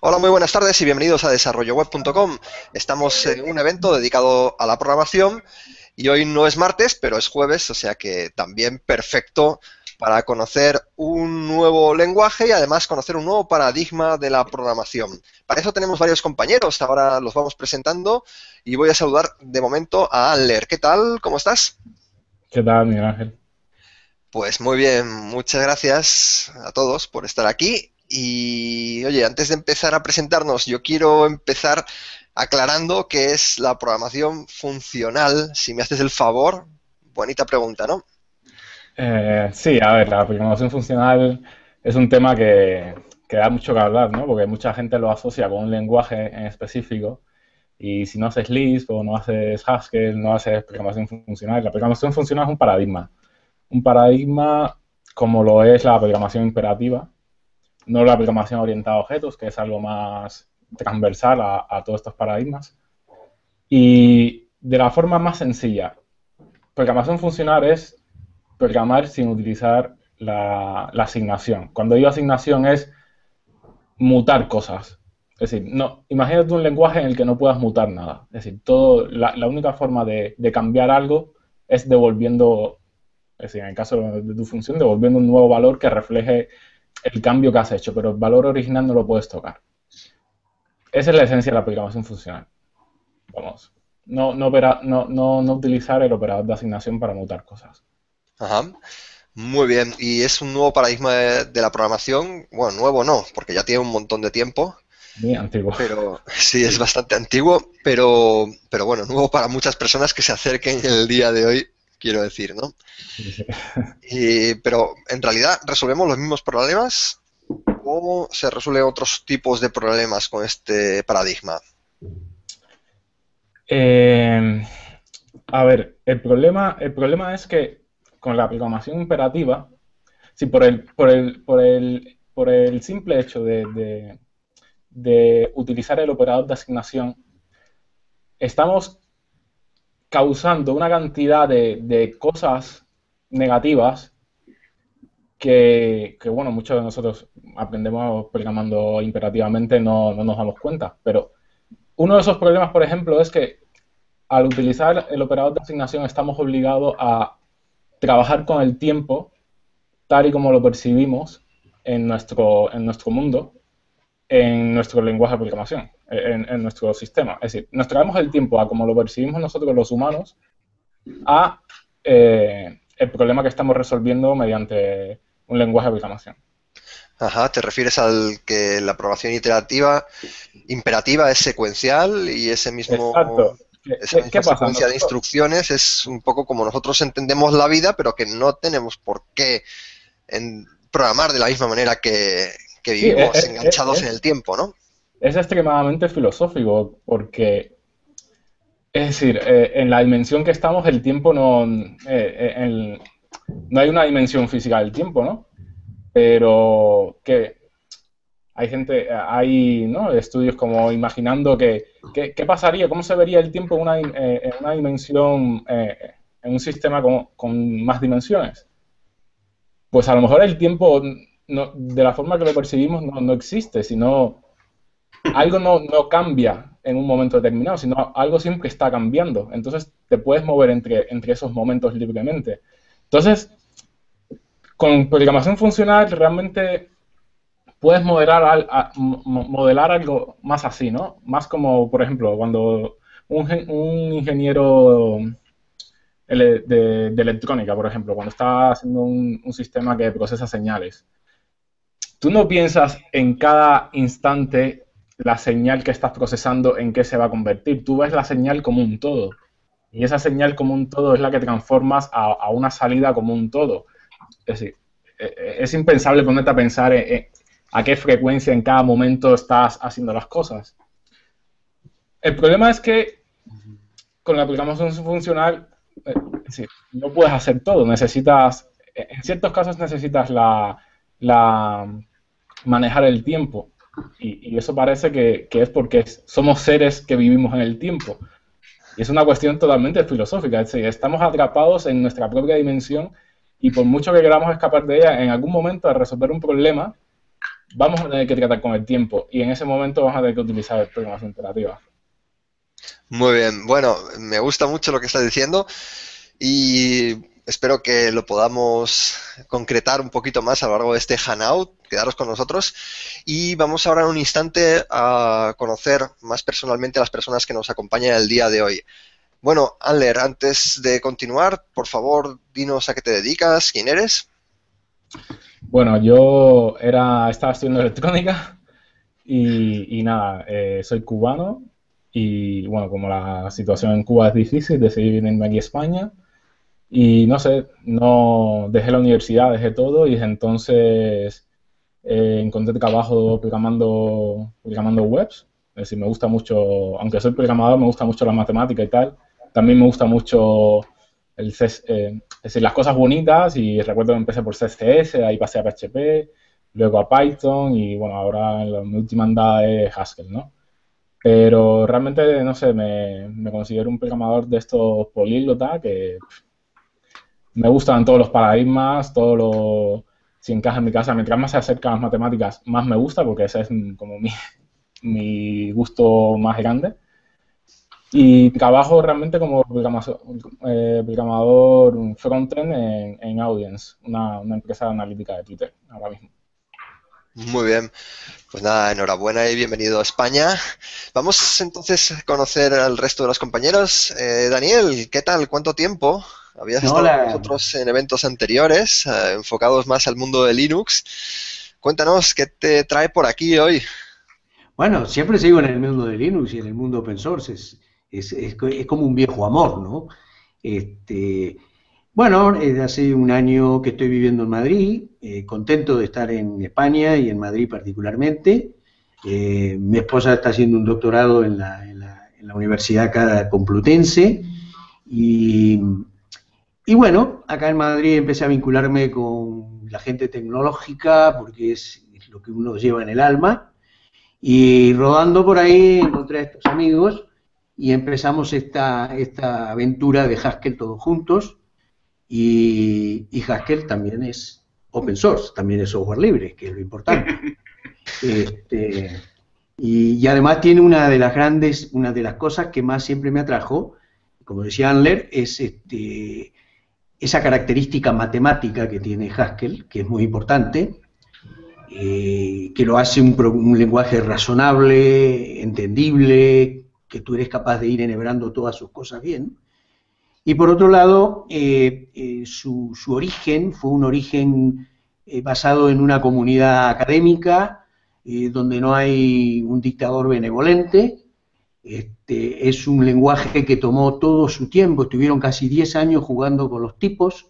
Hola, muy buenas tardes y bienvenidos a desarrolloweb.com. Estamos en un evento dedicado a la programación y hoy no es martes, pero es jueves, o sea que también perfecto para conocer un nuevo lenguaje y además conocer un nuevo paradigma de la programación. Para eso tenemos varios compañeros, ahora los vamos presentando y voy a saludar de momento a Aller. ¿Qué tal? ¿Cómo estás? ¿Qué tal, Miguel Ángel? Pues muy bien, muchas gracias a todos por estar aquí. Y oye, antes de empezar a presentarnos, yo quiero empezar aclarando qué es la programación funcional, si me haces el favor. Bonita pregunta, ¿no? Sí, a ver, la programación funcional es un tema que da mucho que hablar, ¿no? Porque mucha gente lo asocia con un lenguaje en específico y si no haces Lisp o no haces Haskell, no haces programación funcional. La programación funcional es un paradigma como lo es la programación imperativa, no la programación orientada a objetos, que es algo más transversal a todos estos paradigmas. Y de la forma más sencilla, programación funcional es programar sin utilizar la asignación. Cuando digo asignación es mutar cosas. Es decir, no, imagínate un lenguaje en el que no puedas mutar nada. Es decir, la única forma de cambiar algo es devolviendo, es decir, en el caso de tu función, devolviendo un nuevo valor que refleje el cambio que has hecho, pero el valor original no lo puedes tocar. Esa es la esencia de la programación funcional. Vamos, no utilizar el operador de asignación para mutar cosas. Ajá. Muy bien. Y es un nuevo paradigma de la programación. Bueno, nuevo no, porque ya tiene un montón de tiempo. Muy antiguo. Pero sí, es bastante antiguo, pero bueno, nuevo para muchas personas que se acerquen el día de hoy, quiero decir, ¿no? Sí, sí. Pero en realidad resolvemos los mismos problemas o se resuelven otros tipos de problemas con este paradigma. Eh, a ver, el problema es que con la programación imperativa, si por el simple hecho de utilizar el operador de asignación, estamos causando una cantidad de cosas negativas bueno, muchos de nosotros aprendemos programando imperativamente, no nos damos cuenta. Pero uno de esos problemas, por ejemplo, es que al utilizar el operador de asignación estamos obligados a trabajar con el tiempo tal y como lo percibimos en nuestro mundo, en nuestro lenguaje de programación, en nuestro sistema. Es decir, nos traemos el tiempo a como lo percibimos nosotros los humanos a el problema que estamos resolviendo mediante un lenguaje de programación. Ajá, te refieres al que la programación imperativa es secuencial y Exacto. esa ¿Qué misma pasa? secuencia de Nosotros, instrucciones es un poco como nosotros entendemos la vida, pero que no tenemos por qué programar de la misma manera que sí, vivimos enganchados en el tiempo, ¿no? es extremadamente filosófico porque es decir, en la dimensión que estamos, el tiempo no hay una dimensión física del tiempo, ¿no? Pero que hay, ¿no? Estudios como imaginando qué pasaría, cómo se vería el tiempo en una dimensión, en un sistema con más dimensiones. Pues a lo mejor el tiempo, de la forma que lo percibimos, no existe, sino algo no cambia en un momento determinado, sino algo siempre está cambiando. Entonces te puedes mover entre esos momentos libremente. Entonces, con programación funcional realmente puedes modelar algo más así, ¿no? Más como, por ejemplo, cuando un ingeniero de electrónica, por ejemplo, cuando está haciendo un sistema que procesa señales, tú no piensas en cada instante la señal que estás procesando en qué se va a convertir. Tú ves la señal como un todo. Y esa señal como un todo es la que transformas a una salida como un todo. Es decir, es impensable ponerte a pensar a qué frecuencia en cada momento estás haciendo las cosas. El problema es que con la programación funcional, es decir, no puedes hacer todo. En ciertos casos necesitas la manejar el tiempo. Y eso parece que es porque somos seres que vivimos en el tiempo. Y es una cuestión totalmente filosófica. Es decir, estamos atrapados en nuestra propia dimensión y por mucho que queramos escapar de ella, en algún momento al resolver un problema, vamos a tener que tratar con el tiempo y en ese momento vamos a tener que utilizar programación imperativa. Muy bien, bueno, me gusta mucho lo que estás diciendo y espero que lo podamos concretar un poquito más a lo largo de este Hangout. Quedaros con nosotros y vamos ahora en un instante a conocer más personalmente a las personas que nos acompañan el día de hoy. Bueno, Anler, antes de continuar, por favor, dinos a qué te dedicas, quién eres. Bueno, yo estaba estudiando electrónica y nada, soy cubano y bueno, como la situación en Cuba es difícil, decidí venirme aquí a España y no sé, no dejé la universidad, dejé todo y desde entonces encontré trabajo programando webs. Es decir, me gusta mucho, aunque soy programador, me gusta mucho la matemática y tal. También me gusta mucho es decir, las cosas bonitas y recuerdo que empecé por CSS, ahí pasé a PHP, luego a Python y bueno, ahora mi última andada es Haskell, ¿no? Pero realmente, no sé, me considero un programador de estos políglotas que me gustan todos los paradigmas, si encaja en mi casa, mientras más se acerca a las matemáticas, más me gusta, porque ese es como mi gusto más grande. Y trabajo realmente como programador frontend en Audience, una empresa analítica de Twitter, ahora mismo. Muy bien, pues nada, enhorabuena y bienvenido a España. Vamos entonces a conocer al resto de los compañeros. Daniel, ¿qué tal? ¿Cuánto tiempo? Habías estado con Hola. nosotros en eventos anteriores, enfocados más al mundo de Linux. Cuéntanos, ¿qué te trae por aquí hoy? Bueno, siempre sigo en el mundo de Linux y en el mundo open source. Es como un viejo amor, ¿no? Este, bueno, hace un año que estoy viviendo en Madrid, contento de estar en España y en Madrid particularmente. Mi esposa está haciendo un doctorado en la Universidad acá Complutense y, y bueno, acá en Madrid empecé a vincularme con la gente tecnológica porque es lo que uno lleva en el alma. Y rodando por ahí encontré a estos amigos y empezamos esta aventura de Haskell todos juntos. Y Haskell también es open source, también es software libre, que es lo importante. Este, y además tiene una de las cosas que más siempre me atrajo, como decía Andler, es esa característica matemática que tiene Haskell, que es muy importante, que lo hace un lenguaje razonable, entendible, que tú eres capaz de ir enhebrando todas sus cosas bien. Y por otro lado, su origen fue un origen basado en una comunidad académica, donde no hay un dictador benevolente. Es un lenguaje que tomó todo su tiempo, estuvieron casi 10 años jugando con los tipos,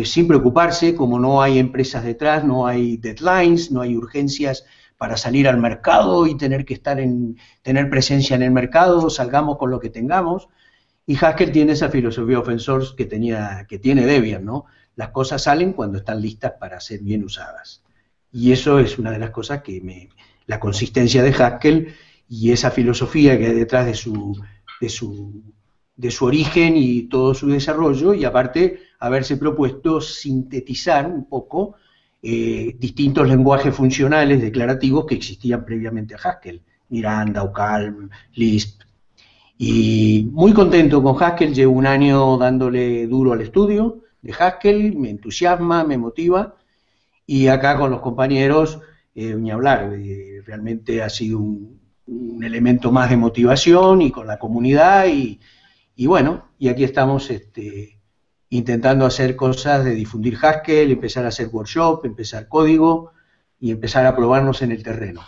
sin preocuparse, como no hay empresas detrás, no hay deadlines, no hay urgencias para salir al mercado y tener que tener presencia en el mercado, salgamos con lo que tengamos. Y Haskell tiene esa filosofía open source que tiene Debian, ¿no? Las cosas salen cuando están listas para ser bien usadas. Y eso es una de las cosas la consistencia de Haskell y esa filosofía que hay detrás de su origen y todo su desarrollo, y aparte haberse propuesto sintetizar un poco distintos lenguajes funcionales declarativos que existían previamente a Haskell, Miranda, Ocalm, Lisp. Y muy contento con Haskell, llevo un año dándole duro al estudio de Haskell, me entusiasma, me motiva, y acá con los compañeros, ni hablar, realmente ha sido un elemento más de motivación, y con la comunidad, y bueno, y aquí estamos intentando hacer cosas de difundir Haskell, empezar a hacer workshop, empezar código y empezar a probarnos en el terreno.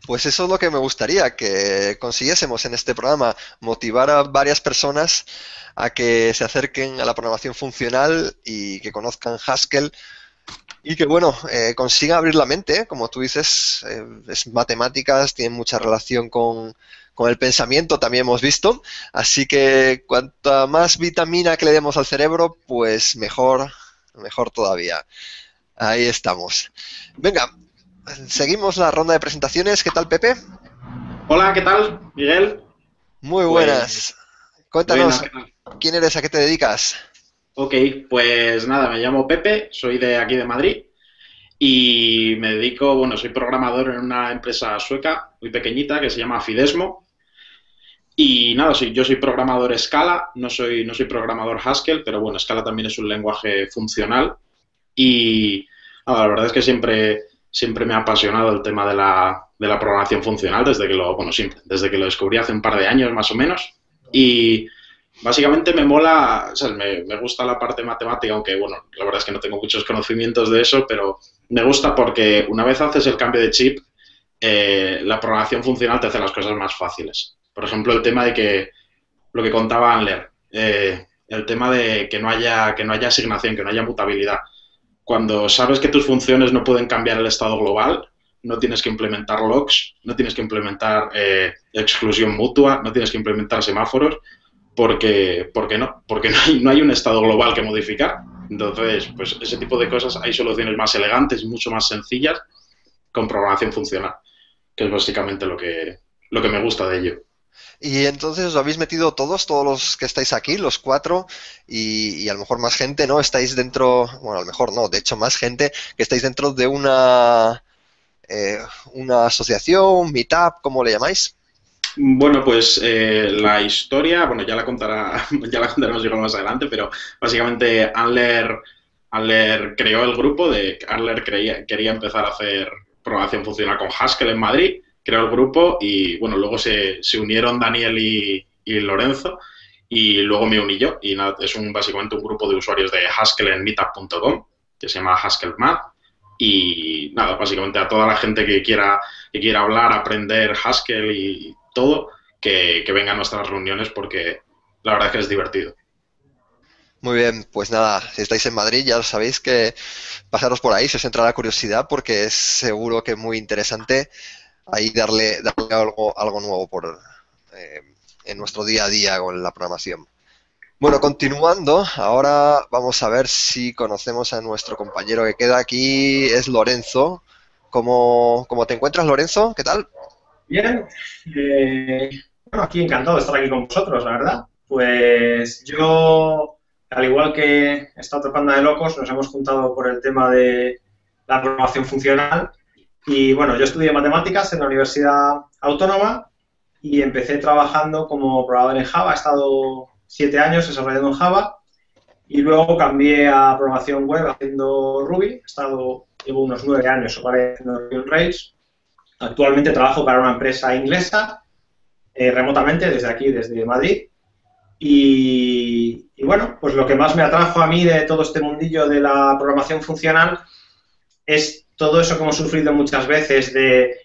Pues eso es lo que me gustaría que consiguiésemos en este programa, motivar a varias personas a que se acerquen a la programación funcional y que conozcan Haskell y que, bueno, consigan abrir la mente, como tú dices, es matemáticas, tiene mucha relación con el pensamiento, también hemos visto, así que cuanta más vitamina que le demos al cerebro, pues mejor todavía. Ahí estamos. Venga, seguimos la ronda de presentaciones. ¿Qué tal, Pepe? Hola, ¿qué tal, Miguel? Muy Pues, buenas. Cuéntanos, bueno, ¿quién eres? ¿A qué te dedicas? ok, pues nada, me llamo Pepe, soy de aquí de Madrid y me dedico, bueno, soy programador en una empresa sueca muy pequeñita que se llama Fidesmo. Y nada, yo soy programador Scala, no soy programador Haskell, pero bueno, Scala también es un lenguaje funcional. Y nada, la verdad es que siempre me ha apasionado el tema de la programación funcional desde que lo descubrí hace un par de años más o menos. Y básicamente me mola, o sea, me gusta la parte matemática, aunque bueno, la verdad es que no tengo muchos conocimientos de eso, pero me gusta porque una vez haces el cambio de chip, la programación funcional te hace las cosas más fáciles. Por ejemplo, el tema de que, lo que contaba Anler, el tema de que no haya asignación, que no haya mutabilidad. Cuando sabes que tus funciones no pueden cambiar el estado global, no tienes que implementar logs, no tienes que implementar exclusión mutua, no tienes que implementar semáforos, porque no hay un estado global que modificar. Entonces, pues ese tipo de cosas, hay soluciones más elegantes y mucho más sencillas con programación funcional, que es básicamente lo que me gusta de ello. Y entonces os habéis metido todos los que estáis aquí, los cuatro, y a lo mejor más gente, ¿no? Estáis dentro, bueno, a lo mejor no, de hecho más gente, que estáis dentro de una asociación, un meetup, ¿cómo le llamáis? Bueno, pues la historia, bueno, ya la contaremos igual más adelante, pero básicamente Anler creó el grupo, Anler quería empezar a hacer programación funcional con Haskell en Madrid, creó el grupo y bueno, luego se unieron Daniel y Lorenzo y luego me uní yo y nada, es básicamente un grupo de usuarios de Haskell en meetup.com que se llama Haskell y nada, básicamente a toda la gente que quiera hablar, aprender Haskell y todo, que venga a nuestras reuniones porque la verdad es que es divertido. Muy bien, pues nada, si estáis en Madrid ya sabéis que pasaros por ahí si os entra la curiosidad porque es seguro que es muy interesante ahí darle algo nuevo en nuestro día a día con la programación. Bueno, continuando, ahora vamos a ver si conocemos a nuestro compañero que queda aquí, es Lorenzo. ¿Cómo te encuentras, Lorenzo? ¿Qué tal? Bien, bueno, aquí encantado de estar aquí con vosotros, la verdad. Pues yo, al igual que esta otra banda de locos, nos hemos juntado por el tema de la programación funcional. Y bueno, yo estudié matemáticas en la Universidad Autónoma y empecé trabajando como programador en Java. He estado 7 años desarrollando en Java y luego cambié a programación web haciendo Ruby. Llevo unos 9 años o para haciendo Ruby on Rails. Actualmente trabajo para una empresa inglesa, remotamente, desde aquí, desde Madrid. Y bueno, pues lo que más me atrajo a mí de todo este mundillo de la programación funcional es todo eso que hemos sufrido muchas veces de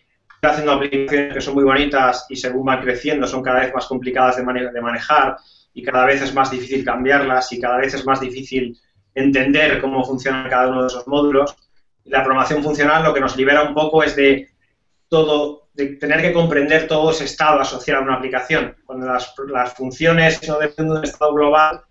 ir haciendo aplicaciones que son muy bonitas y según van creciendo son cada vez más complicadas de manejar y cada vez es más difícil cambiarlas y cada vez es más difícil entender cómo funciona cada uno de esos módulos. Y la programación funcional lo que nos libera un poco es de tener que comprender todo ese estado asociado a una aplicación. Cuando las funciones no dependen de un estado global,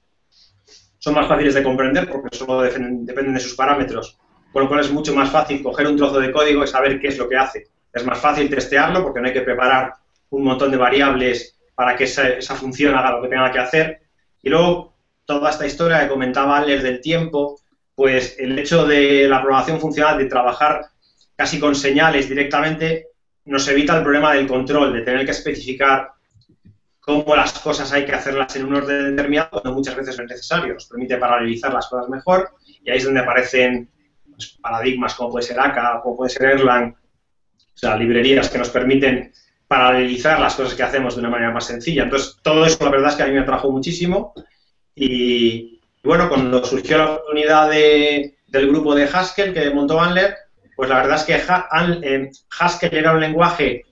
son más fáciles de comprender porque solo dependen de sus parámetros. Con lo cual es mucho más fácil coger un trozo de código y saber qué es lo que hace. Es más fácil testearlo porque no hay que preparar un montón de variables para que esa función haga lo que tenga que hacer. Y luego, toda esta historia que comentaba Aller del tiempo, pues el hecho de la programación funcional, de trabajar casi con señales directamente, nos evita el problema del control, de tener que especificar cómo las cosas hay que hacerlas en un orden determinado, cuando muchas veces no es necesario. Nos permite paralelizar las cosas mejor y ahí es donde aparecen paradigmas como puede ser Akka, como puede ser Erlang, o sea, librerías que nos permiten paralelizar las cosas que hacemos de una manera más sencilla. Entonces, todo eso la verdad es que a mí me atrajo muchísimo y bueno, cuando surgió la oportunidad del grupo de Haskell que montó Anler, pues la verdad es que Haskell era un lenguaje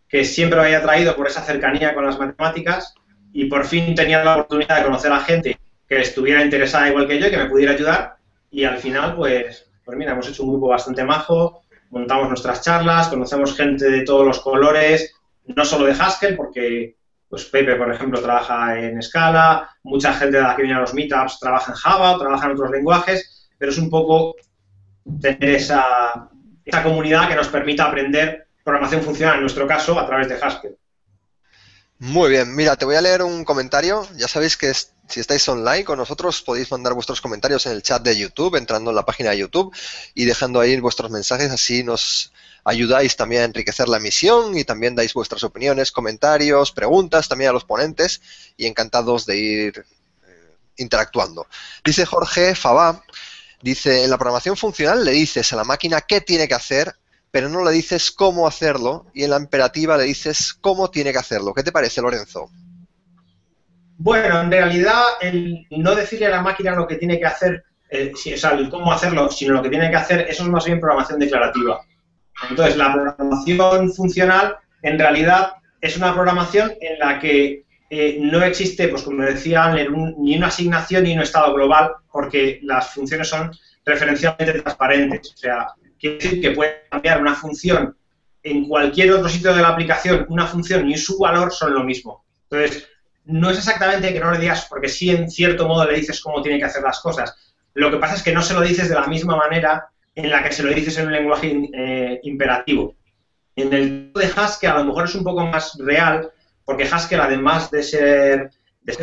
que siempre me había atraído por esa cercanía con las matemáticas y por fin tenía la oportunidad de conocer a gente que estuviera interesada igual que yo y que me pudiera ayudar y al final, pues mira, hemos hecho un grupo bastante majo, montamos nuestras charlas, conocemos gente de todos los colores, no solo de Haskell, porque pues Pepe, por ejemplo, trabaja en Scala, mucha gente de la que viene a los meetups trabaja en Java, trabaja en otros lenguajes, pero es un poco tener esa comunidad que nos permita aprender programación funcional, en nuestro caso, a través de Haskell. Muy bien, mira, te voy a leer un comentario. Ya sabéis que si estáis online con nosotros, podéis mandar vuestros comentarios en el chat de YouTube, entrando en la página de YouTube y dejando ahí vuestros mensajes, así nos ayudáis también a enriquecer la emisión y también dais vuestras opiniones, comentarios, preguntas también a los ponentes y encantados de ir interactuando. Dice Jorge Fabá, dice, en la programación funcional le dices a la máquina qué tiene que hacer, pero no le dices cómo hacerlo, y en la imperativa le dices cómo tiene que hacerlo. ¿Qué te parece, Lorenzo? Bueno, en realidad, el no decirle a la máquina lo que tiene que hacer, o sea, el cómo hacerlo, sino lo que tiene que hacer, eso es más bien programación declarativa. Entonces, la programación funcional, en realidad, es una programación en la que no existe, pues como decía, ni una asignación ni un estado global, porque las funciones son referencialmente transparentes. O sea, quiere decir que puede cambiar una función en cualquier otro sitio de la aplicación, una función y su valor son lo mismo. Entonces, no es exactamente que no le digas, porque sí, en cierto modo le dices cómo tiene que hacer las cosas. Lo que pasa es que no se lo dices de la misma manera en la que se lo dices en un lenguaje imperativo. En el caso de Haskell a lo mejor es un poco más real, porque Haskell, además de ser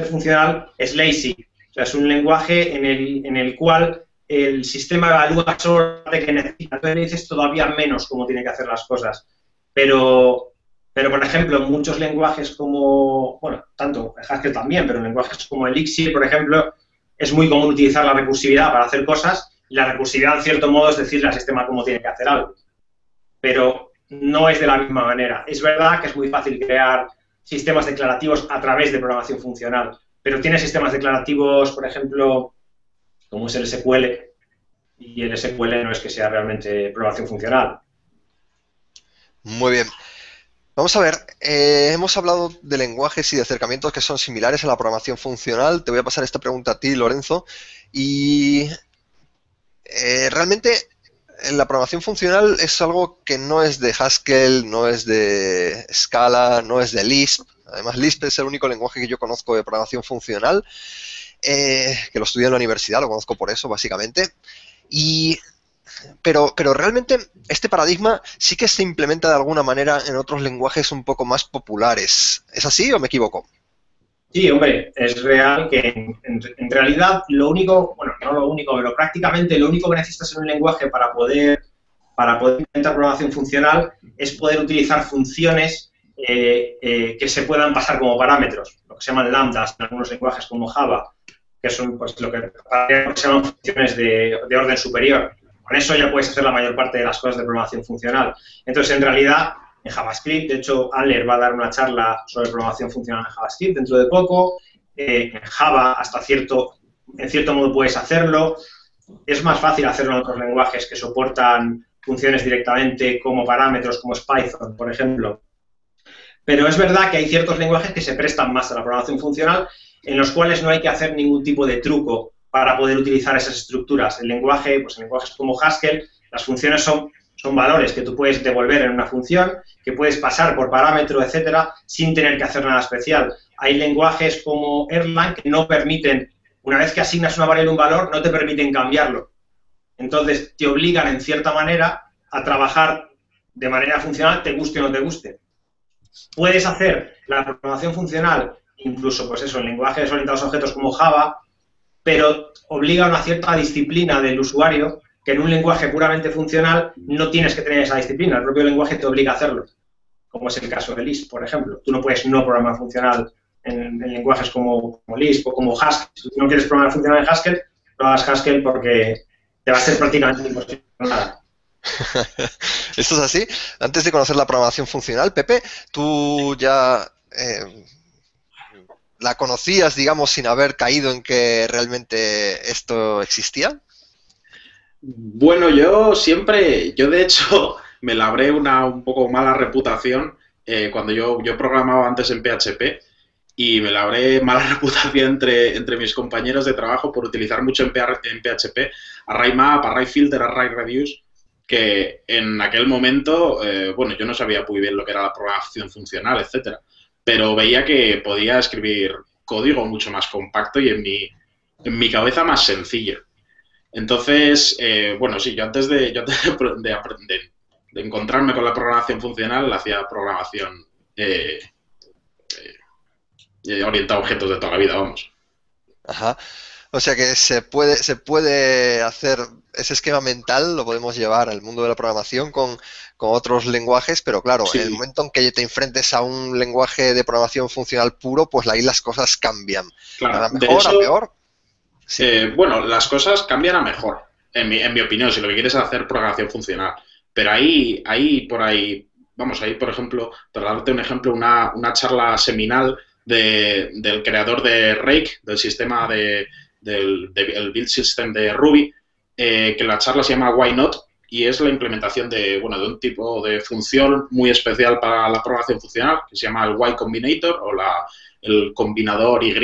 funcional, es lazy. O sea, es un lenguaje en el cual el sistema evalúa solo lo que necesita. Entonces le dices todavía menos cómo tiene que hacer las cosas. Pero, por ejemplo, en muchos lenguajes como, bueno, tanto Haskell también, pero en lenguajes como Elixir, por ejemplo, es muy común utilizar la recursividad para hacer cosas, y la recursividad, en cierto modo, es decirle al sistema cómo tiene que hacer algo. Pero no es de la misma manera. Es verdad que es muy fácil crear sistemas declarativos a través de programación funcional, pero tiene sistemas declarativos, por ejemplo, como es el SQL, y el SQL no es que sea realmente programación funcional. Muy bien. Vamos a ver, hemos hablado de lenguajes y de acercamientos que son similares a la programación funcional. Te voy a pasar esta pregunta a ti, Lorenzo. Y realmente la programación funcional es algo que no es de Haskell, no es de Scala, no es de Lisp. Además, Lisp es el único lenguaje que yo conozco de programación funcional, que lo estudié en la universidad, lo conozco por eso, básicamente. Pero realmente este paradigma sí que se implementa de alguna manera en otros lenguajes un poco más populares. ¿Es así o me equivoco? Sí, hombre, es real que en realidad lo único, bueno, no lo único, pero prácticamente lo único que necesitas en un lenguaje para poder implementar programación funcional es poder utilizar funciones que se puedan pasar como parámetros, lo que se llaman lambdas en algunos lenguajes como Java, que son pues lo que se llaman funciones de orden superior. Con eso ya puedes hacer la mayor parte de las cosas de programación funcional. Entonces, en realidad, en JavaScript, de hecho, Anler va a dar una charla sobre programación funcional en JavaScript dentro de poco. En Java, en cierto modo puedes hacerlo. Es más fácil hacerlo en otros lenguajes que soportan funciones directamente como parámetros, como es Python, por ejemplo. Pero es verdad que hay ciertos lenguajes que se prestan más a la programación funcional, en los cuales no hay que hacer ningún tipo de truco para poder utilizar esas estructuras. El lenguaje, pues en lenguajes como Haskell, las funciones son valores que tú puedes devolver en una función, que puedes pasar por parámetro, etcétera, sin tener que hacer nada especial. Hay lenguajes como Erlang que no permiten, una vez que asignas una variable un valor, no te permiten cambiarlo. Entonces, te obligan, en cierta manera, a trabajar de manera funcional, te guste o no te guste. Puedes hacer la programación funcional, incluso, pues eso, en lenguajes orientados a objetos como Java, pero obliga a una cierta disciplina del usuario que en un lenguaje puramente funcional no tienes que tener esa disciplina. El propio lenguaje te obliga a hacerlo, como es el caso de Lisp, por ejemplo. Tú no puedes no programar funcional en lenguajes como Lisp o como Haskell. Si tú no quieres programar funcional en Haskell, no hagas Haskell porque te va a ser prácticamente imposible nada. ¿Esto es así? Antes de conocer la programación funcional, Pepe, ¿tú ya la conocías, digamos, sin haber caído en que realmente esto existía? Bueno, yo de hecho, me labré una un poco mala reputación cuando yo programaba antes en PHP y me labré mala reputación entre mis compañeros de trabajo por utilizar mucho en PHP ArrayMap, ArrayFilter, ArrayReduce, que en aquel momento, bueno, yo no sabía muy bien lo que era la programación funcional, etcétera, pero veía que podía escribir código mucho más compacto y en mi cabeza más sencillo. Entonces, bueno, sí, yo antes de encontrarme con la programación funcional, hacía programación orientada a objetos de toda la vida, vamos. Ajá. O sea que se puede hacer ese esquema mental, lo podemos llevar al mundo de la programación con otros lenguajes, pero claro, en el Sí, momento en que te enfrentes a un lenguaje de programación funcional puro, pues ahí las cosas cambian. claro. ¿A De mejor, a hecho, peor? Sí. bueno, las cosas cambian a mejor, en mi opinión, si lo que quieres es hacer programación funcional. Pero ahí, por ejemplo, para darte un ejemplo, una charla seminal del creador de Rake, del sistema el build system de Ruby, que la charla se llama Why Not, y es la implementación bueno, de un tipo de función muy especial para la programación funcional, que se llama el Y Combinator o el combinador Y,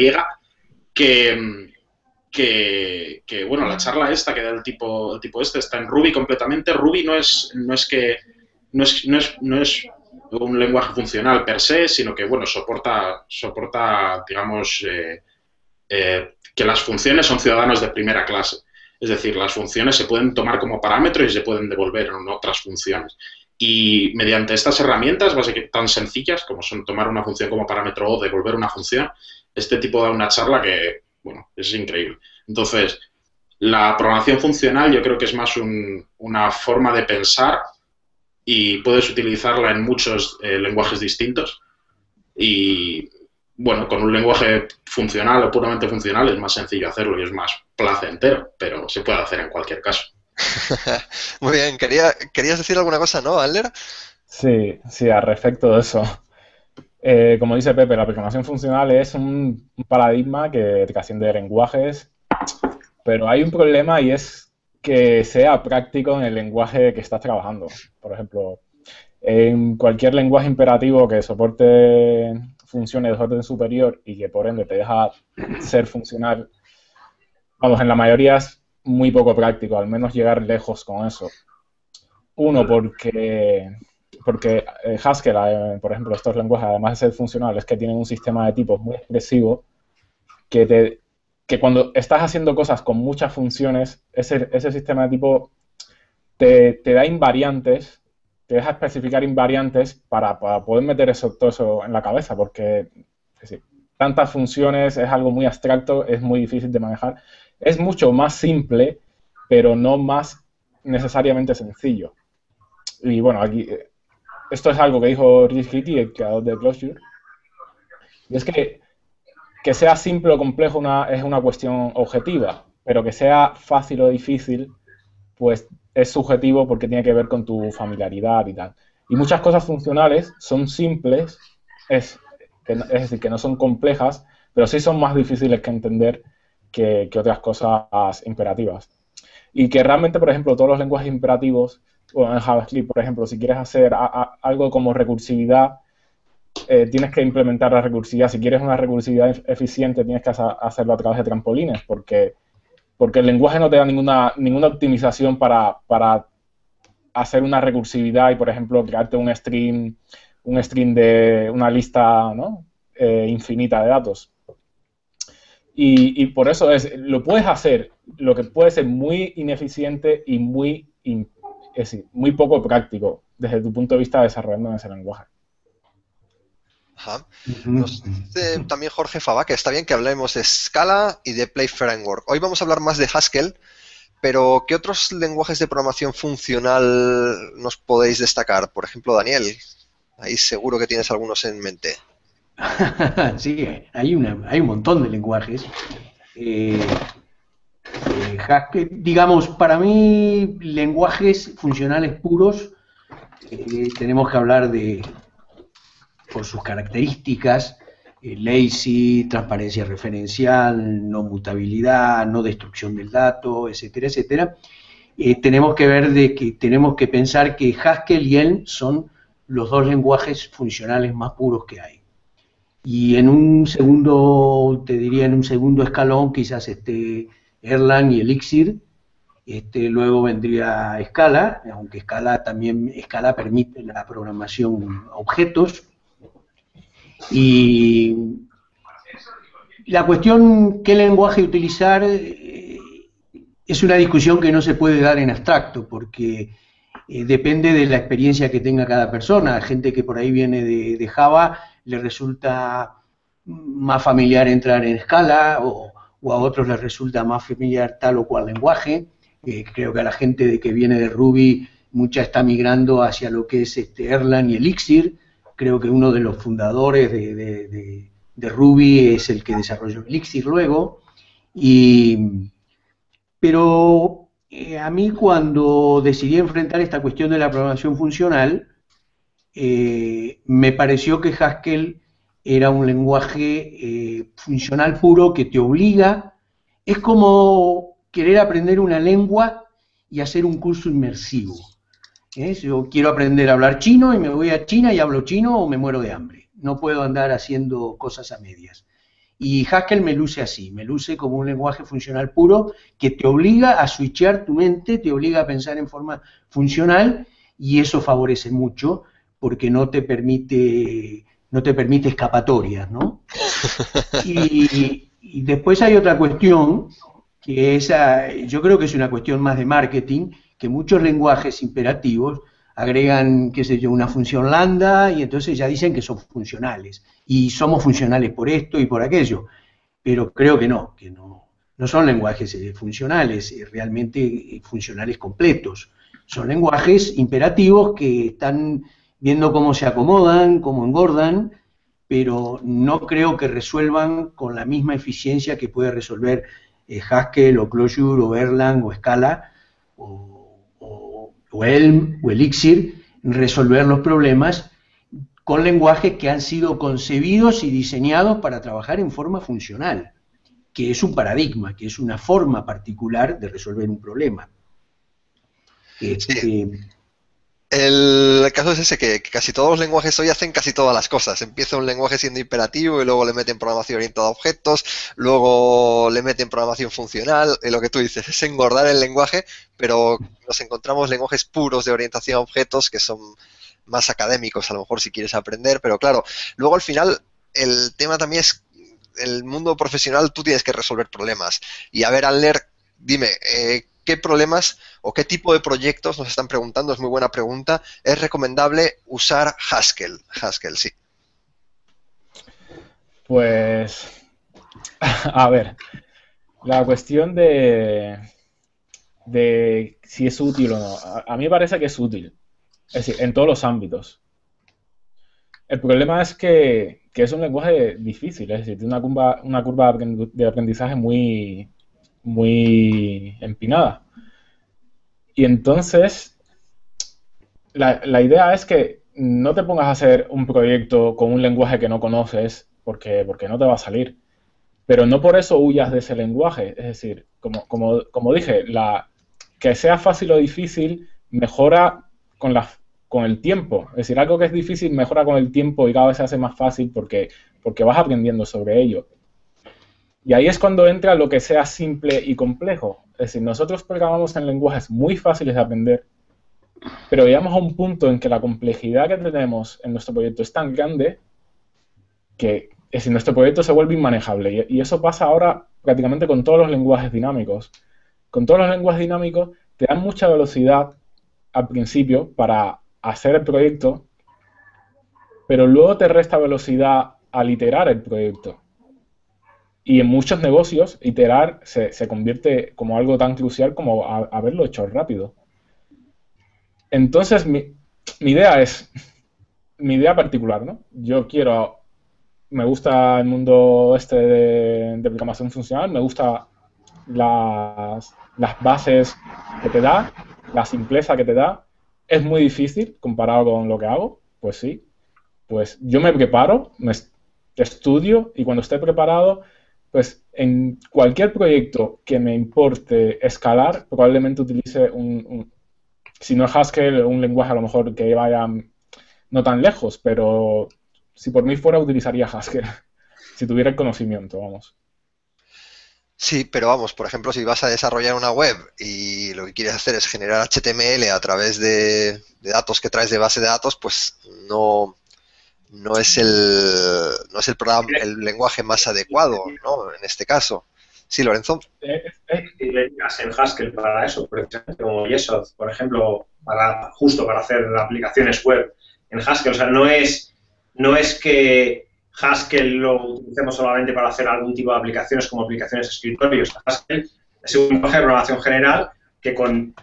que, bueno, la charla esta que da el tipo este está en Ruby completamente. Ruby no es un lenguaje funcional per se, sino que, bueno, soporta digamos, que las funciones son ciudadanos de primera clase. Es decir, las funciones se pueden tomar como parámetros y se pueden devolver en otras funciones. Y mediante estas herramientas básicamente tan sencillas como son tomar una función como parámetro o devolver una función, este tipo da una charla que, bueno, es increíble. Entonces, la programación funcional yo creo que es más una forma de pensar y puedes utilizarla en muchos lenguajes distintos. Y, bueno, con un lenguaje funcional o puramente funcional es más sencillo hacerlo y es más placentero, pero se puede hacer en cualquier caso. Muy bien, querías decir alguna cosa, ¿no, Adler? Sí, sí, al respecto de eso. Como dice Pepe, la programación funcional es un paradigma que trasciende de lenguajes, pero hay un problema y es que sea práctico en el lenguaje que estás trabajando. Por ejemplo, en cualquier lenguaje imperativo que soporte funciones de orden superior y que por ende te deja ser funcional, vamos, en la mayoría es muy poco práctico, al menos llegar lejos con eso. Uno, porque Haskell, por ejemplo, estos lenguajes, además de ser funcionales, que tienen un sistema de tipos muy expresivo, que cuando estás haciendo cosas con muchas funciones, ese sistema de tipo te da invariantes, te deja especificar invariantes para poder meter todo eso en la cabeza, porque es decir, tantas funciones es algo muy abstracto, es muy difícil de manejar. Es mucho más simple, pero no más necesariamente sencillo. Y bueno, aquí esto es algo que dijo Rich Hickey, el creador de Clojure, y es que sea simple o complejo es una cuestión objetiva, pero que sea fácil o difícil, pues es subjetivo porque tiene que ver con tu familiaridad y tal. Y muchas cosas funcionales son simples, es decir, que no son complejas, pero sí son más difíciles que entender que otras cosas imperativas. Y que realmente, por ejemplo, todos los lenguajes imperativos, o en JavaScript, por ejemplo, si quieres hacer algo como recursividad, tienes que implementar la recursividad. Si quieres una recursividad eficiente, tienes que hacerlo a través de trampolines, porque el lenguaje no te da ninguna optimización para hacer una recursividad y, por ejemplo, crearte un string de una lista, ¿no? Infinita de datos. Y por eso lo puedes hacer, lo que puede ser muy ineficiente y es decir, muy poco práctico desde tu punto de vista desarrollando en ese lenguaje. Ajá. Nos dice también Jorge Fava que está bien que hablemos de Scala y de Play Framework. Hoy vamos a hablar más de Haskell, pero ¿qué otros lenguajes de programación funcional nos podéis destacar? Por ejemplo, Daniel, ahí seguro que tienes algunos en mente. Sí, hay un montón de lenguajes. Haskell, digamos, para mí, lenguajes funcionales puros, tenemos que hablar por sus características, lazy, transparencia referencial, no mutabilidad, no destrucción del dato, etcétera, etcétera. Tenemos que pensar que Haskell y Elm son los dos lenguajes funcionales más puros que hay. Y en un segundo escalón, quizás Erlang y Elixir. Luego vendría Scala, aunque Scala permite la programación a objetos. Y la cuestión, ¿qué lenguaje utilizar? Es una discusión que no se puede dar en abstracto, porque depende de la experiencia que tenga cada persona. Gente que por ahí viene de Java, le resulta más familiar entrar en Scala, o a otros les resulta más familiar tal o cual lenguaje. Creo que a la gente que viene de Ruby, mucha está migrando hacia lo que es Erlang y Elixir. Creo que uno de los fundadores de Ruby es el que desarrolló Elixir luego. Pero a mí, cuando decidí enfrentar esta cuestión de la programación funcional, me pareció que Haskell era un lenguaje funcional puro que te obliga. Es como querer aprender una lengua y hacer un curso inmersivo. Yo quiero aprender a hablar chino y me voy a China y hablo chino o me muero de hambre. No puedo andar haciendo cosas a medias. Y Haskell me luce así, me luce como un lenguaje funcional puro que te obliga a switchear tu mente, te obliga a pensar en forma funcional, y eso favorece mucho porque no te permite escapatorias, ¿no? Y después hay otra cuestión, que yo creo que es una cuestión más de marketing, que muchos lenguajes imperativos agregan, qué sé yo, una función lambda y entonces ya dicen que son funcionales. Y somos funcionales por esto y por aquello. Pero creo que no son lenguajes funcionales, realmente funcionales completos. Son lenguajes imperativos que están viendo cómo se acomodan, cómo engordan, pero no creo que resuelvan con la misma eficiencia que puede resolver Haskell o Clojure o Erlang o Scala o Elm o Elixir, resolver los problemas con lenguajes que han sido concebidos y diseñados para trabajar en forma funcional, que es un paradigma, que es una forma particular de resolver un problema. Sí. El caso es ese, que casi todos los lenguajes hoy hacen casi todas las cosas. Empieza un lenguaje siendo imperativo y luego le meten programación orientada a objetos, luego le meten programación funcional, y lo que tú dices es engordar el lenguaje, pero nos encontramos lenguajes puros de orientación a objetos que son más académicos, a lo mejor, si quieres aprender, pero claro, luego al final el tema también es el mundo profesional. Tú tienes que resolver problemas. Y a ver, Alner, dime, ¿qué problemas o qué tipo de proyectos, nos están preguntando, es muy buena pregunta, es recomendable usar Haskell? Haskell, sí. Pues, a ver, la cuestión de si es útil o no. A mí me parece que es útil, es decir, en todos los ámbitos. El problema es que es un lenguaje difícil, es decir, tiene una curva de aprendizaje muy empinada. Y entonces, la idea es que no te pongas a hacer un proyecto con un lenguaje que no conoces, porque no te va a salir. Pero no por eso huyas de ese lenguaje. Es decir, como dije, que sea fácil o difícil mejora con el tiempo. Es decir, algo que es difícil mejora con el tiempo y cada vez se hace más fácil porque vas aprendiendo sobre ello. Y ahí es cuando entra lo que sea simple y complejo. Es decir, nosotros programamos en lenguajes muy fáciles de aprender, pero llegamos a un punto en que la complejidad que tenemos en nuestro proyecto es tan grande que nuestro proyecto se vuelve inmanejable. Y eso pasa ahora prácticamente con todos los lenguajes dinámicos. Con todos los lenguajes dinámicos te dan mucha velocidad al principio para hacer el proyecto, pero luego te resta velocidad al iterar el proyecto. Y en muchos negocios, iterar se convierte como algo tan crucial como haberlo hecho rápido. Entonces, mi idea es, mi idea particular, ¿no? Me gusta el mundo de programación funcional, me gusta las bases que te da, la simpleza que te da. Es muy difícil comparado con lo que hago, pues sí. Pues yo me preparo, estudio, y cuando esté preparado, pues en cualquier proyecto que me importe escalar, probablemente utilice si no es Haskell, un lenguaje a lo mejor que vaya no tan lejos, pero si por mí fuera utilizaría Haskell, si tuviera el conocimiento, vamos. Sí, pero vamos, por ejemplo, si vas a desarrollar una web y lo que quieres hacer es generar HTML a través de datos que traes de base de datos, pues no es el programa, el lenguaje más adecuado, ¿no? En este caso. Sí, Lorenzo. En Haskell para eso, precisamente como Yesod, por ejemplo, justo para hacer aplicaciones web en Haskell. O sea, no es que Haskell lo utilicemos solamente para hacer algún tipo de aplicaciones como aplicaciones de escritorio. Haskell es un lenguaje de programación general que con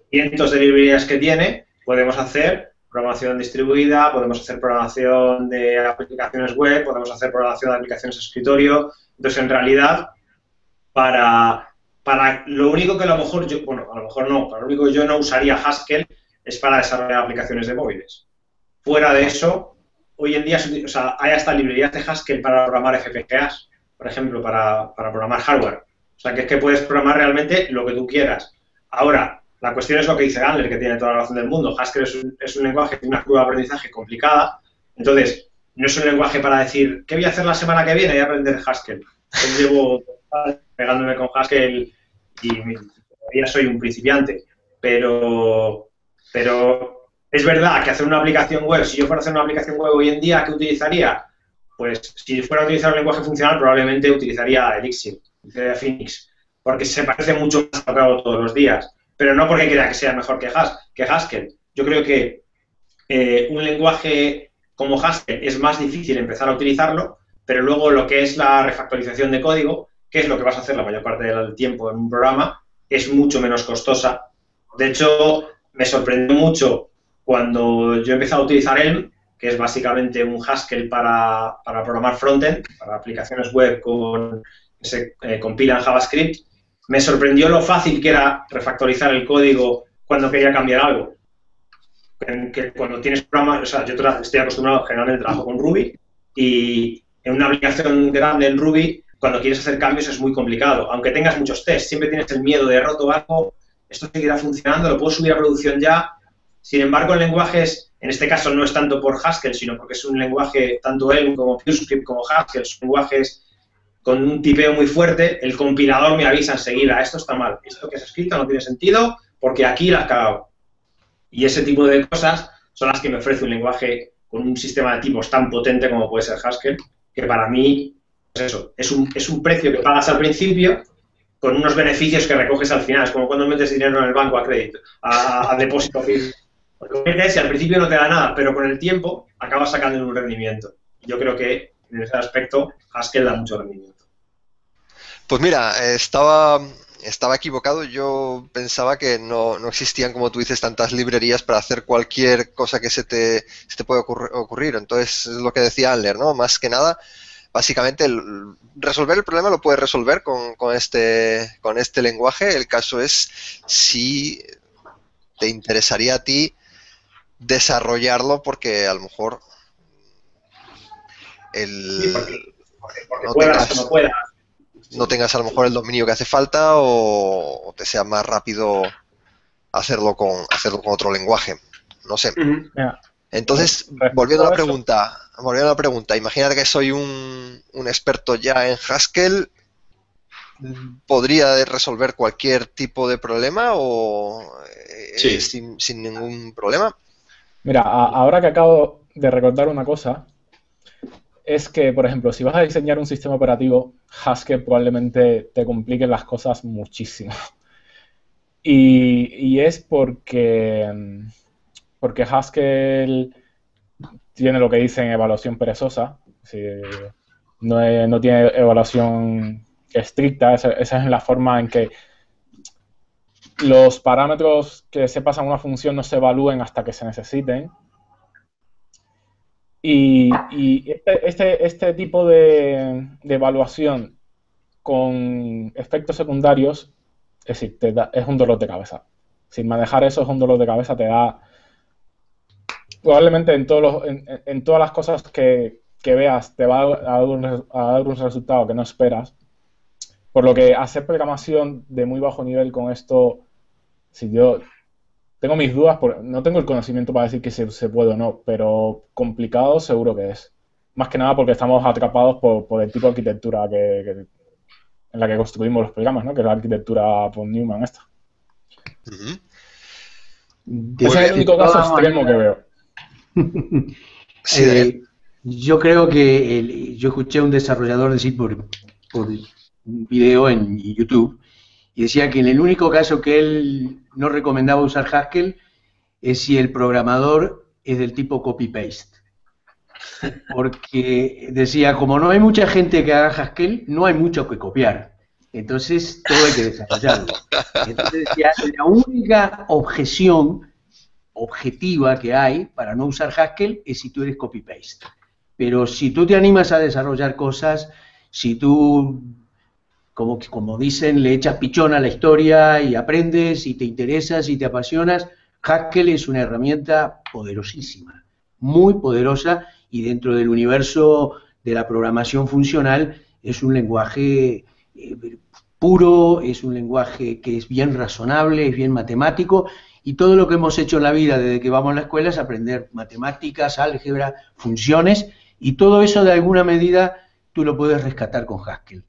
cientos de librerías que tiene podemos hacer programación distribuida, podemos hacer programación de aplicaciones web, podemos hacer programación de aplicaciones de escritorio. Entonces, en realidad, para lo único que a lo mejor yo, bueno, a lo mejor no, para lo único que yo no usaría Haskell es para desarrollar aplicaciones de móviles. Fuera de eso, hoy en día, o sea, hay hasta librerías de Haskell para programar FPGAs, por ejemplo, para programar hardware. O sea, que es que puedes programar realmente lo que tú quieras. Ahora, la cuestión es lo que dice Gandler, que tiene toda la razón del mundo. Haskell es un lenguaje que tiene una curva de aprendizaje complicada. Entonces, no es un lenguaje para decir, ¿qué voy a hacer la semana que viene? Voy a aprender Haskell. Yo llevo pegándome con Haskell y todavía soy un principiante. Pero es verdad que hacer una aplicación web, si yo fuera a hacer una aplicación web hoy en día, ¿qué utilizaría? Pues si fuera a utilizar un lenguaje funcional, probablemente utilizaría Elixir, utilizaría Phoenix, porque se parece mucho más a lo que hago todos los días. Pero no porque crea que sea mejor que Haskell. Yo creo que un lenguaje como Haskell es más difícil empezar a utilizarlo, pero luego lo que es la refactorización de código, que es lo que vas a hacer la mayor parte del tiempo en un programa, es mucho menos costosa. De hecho, me sorprendió mucho cuando yo empecé a utilizar Elm, que es básicamente un Haskell para programar frontend, para aplicaciones web que se compilan en JavaScript. Me sorprendió lo fácil que era refactorizar el código cuando quería cambiar algo. Que cuando tienes programas, o sea, yo estoy acostumbrado, generalmente trabajo con Ruby, y en una aplicación grande en Ruby, cuando quieres hacer cambios es muy complicado. Aunque tengas muchos tests, siempre tienes el miedo de roto algo, esto seguirá funcionando, lo puedo subir a producción ya. Sin embargo, en lenguajes, en este caso no es tanto por Haskell, sino porque es un lenguaje, tanto Elm como PureScript como Haskell, son lenguajes con un tipeo muy fuerte, el compilador me avisa enseguida, esto está mal, esto que has escrito no tiene sentido porque aquí la has cagado. Y ese tipo de cosas son las que me ofrece un lenguaje con un sistema de tipos tan potente como puede ser Haskell, que para mí, pues eso, es un precio que pagas al principio con unos beneficios que recoges al final. Es como cuando metes dinero en el banco a crédito, a depósito fijo. Lo metes y al principio no te da nada, pero con el tiempo acabas sacando un rendimiento. Yo creo que en ese aspecto Haskell da mucho rendimiento. Pues mira, estaba equivocado. Yo pensaba que no existían, como tú dices, tantas librerías para hacer cualquier cosa que se te puede ocurrir. Entonces, es lo que decía Adler, ¿no? Más que nada, básicamente, resolver el problema lo puedes resolver con este lenguaje. El caso es si te interesaría a ti desarrollarlo, porque a lo mejor no tengas a lo mejor el dominio que hace falta o te sea más rápido hacerlo con otro lenguaje. No sé. Entonces, volviendo a la pregunta, imagínate que soy un experto ya en Haskell, ¿podría resolver cualquier tipo de problema o sí, sin ningún problema? Mira, ahora que acabo de recordar una cosa, es que, por ejemplo, si vas a diseñar un sistema operativo, Haskell probablemente te complique las cosas muchísimo. Y es porque Haskell tiene lo que dicen evaluación perezosa. No tiene evaluación estricta. Esa es la forma en que los parámetros que se pasan a una función no se evalúen hasta que se necesiten. Y este tipo de evaluación con efectos secundarios, es decir, es un dolor de cabeza. Sin manejar eso es un dolor de cabeza, te da... Probablemente en todas las cosas que veas te va a dar un resultado que no esperas. Por lo que hacer programación de muy bajo nivel con esto, si yo... Tengo mis dudas, no tengo el conocimiento para decir que se puede o no, pero complicado seguro que es. Más que nada porque estamos atrapados por el tipo de arquitectura en la que construimos los programas, ¿no? Que es la arquitectura von Neumann esta. Ese es el único caso extremo que veo. Yo creo que yo escuché a un desarrollador decir por un video en YouTube y decía que en el único caso que él no recomendaba usar Haskell es si el programador es del tipo copy-paste. porque decía, como no hay mucha gente que haga Haskell, no hay mucho que copiar. Entonces, todo hay que desarrollarlo. Entonces decía, la única objeción objetiva que hay para no usar Haskell es si tú eres copy-paste. Pero si tú te animas a desarrollar cosas, si tú, como dicen, le echas pichón a la historia y aprendes y te interesas y te apasionas, Haskell es una herramienta poderosísima, muy poderosa, y dentro del universo de la programación funcional es un lenguaje puro, es un lenguaje que es bien razonable, es bien matemático, y todo lo que hemos hecho en la vida desde que vamos a la escuela es aprender matemáticas, álgebra, funciones, y todo eso de alguna medida tú lo puedes rescatar con Haskell.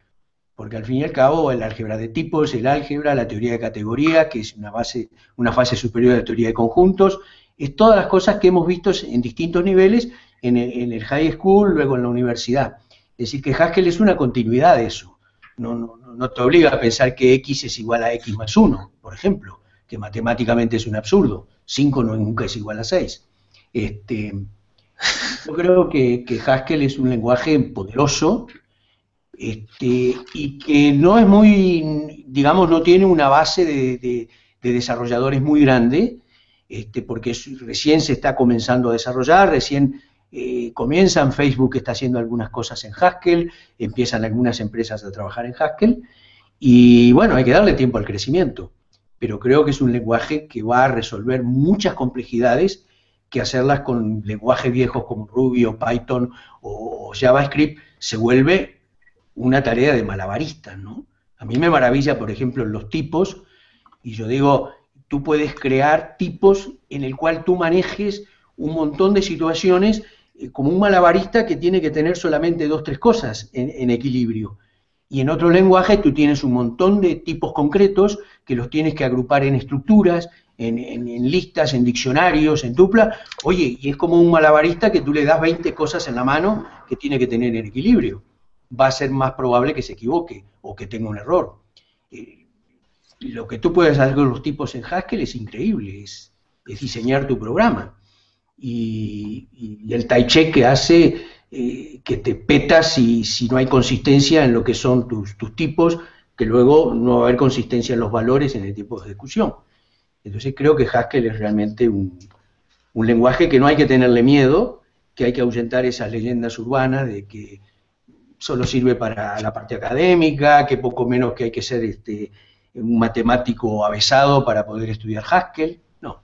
Porque al fin y al cabo el álgebra de tipos, el álgebra, la teoría de categoría, que es una fase superior de la teoría de conjuntos, es todas las cosas que hemos visto en distintos niveles, en el high school, luego en la universidad. Es decir, que Haskell es una continuidad de eso. No te obliga a pensar que X es igual a X más 1, por ejemplo, que matemáticamente es un absurdo. 5 nunca es igual a 6. Yo creo que Haskell es un lenguaje poderoso, y que no es muy, digamos, no tiene una base de desarrolladores muy grande, porque recién se está comenzando a desarrollar, recién comienzan, Facebook está haciendo algunas cosas en Haskell, empiezan algunas empresas a trabajar en Haskell, y bueno, hay que darle tiempo al crecimiento, pero creo que es un lenguaje que va a resolver muchas complejidades que hacerlas con lenguajes viejos como Ruby o Python o JavaScript se vuelve una tarea de malabarista, ¿no? A mí me maravilla, por ejemplo, los tipos, y yo digo, tú puedes crear tipos en el cual tú manejes un montón de situaciones como un malabarista que tiene que tener solamente 2 o 3 cosas en equilibrio. Y en otro lenguaje tú tienes un montón de tipos concretos que los tienes que agrupar en estructuras, en listas, en diccionarios, en tupla. Oye, y es como un malabarista que tú le das 20 cosas en la mano que tiene que tener en equilibrio. Va a ser más probable que se equivoque o que tenga un error. Lo que tú puedes hacer con los tipos en Haskell es increíble, es diseñar tu programa. Y el type check que hace que te petas si no hay consistencia en lo que son tus tipos, que luego no va a haber consistencia en los valores en el tiempo de ejecución. Entonces creo que Haskell es realmente un lenguaje que no hay que tenerle miedo, que hay que ahuyentar esas leyendas urbanas de que solo sirve para la parte académica, que poco menos que hay que ser un matemático avesado para poder estudiar Haskell. No,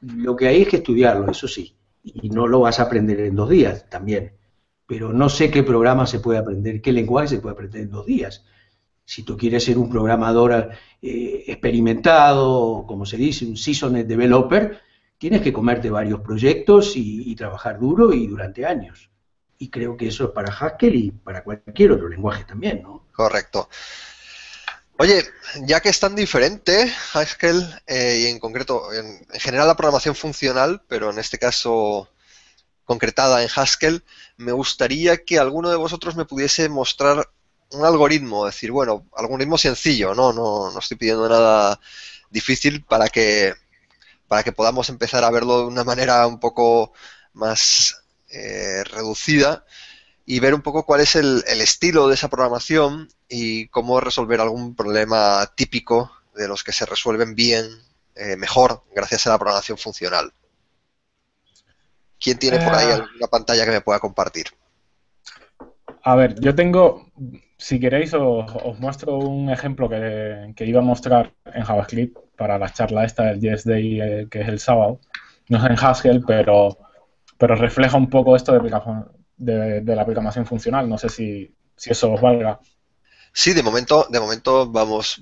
lo que hay es que estudiarlo, eso sí, y no lo vas a aprender en 2 días también, pero no sé qué programa se puede aprender, qué lenguaje se puede aprender en 2 días. Si tú quieres ser un programador experimentado, como se dice, un seasoned developer, tienes que comerte varios proyectos y trabajar duro y durante años. Y creo que eso es para Haskell y para cualquier otro lenguaje también, ¿no? Correcto. Oye, ya que es tan diferente Haskell, y en concreto, en general la programación funcional, pero en este caso concretada en Haskell, me gustaría que alguno de vosotros me pudiese mostrar un algoritmo, decir, bueno, algoritmo sencillo, no estoy pidiendo nada difícil para que podamos empezar a verlo de una manera un poco más reducida y ver un poco cuál es el estilo de esa programación y cómo resolver algún problema típico de los que se resuelven bien, mejor, gracias a la programación funcional. ¿Quién tiene por ahí alguna pantalla que me pueda compartir? A ver, yo tengo, si queréis, os muestro un ejemplo que iba a mostrar en JavaScript para la charla esta del Yes Day, que es el sábado. No es en Haskell, pero refleja un poco esto de la programación funcional. No sé si eso os valga. Sí, de momento vamos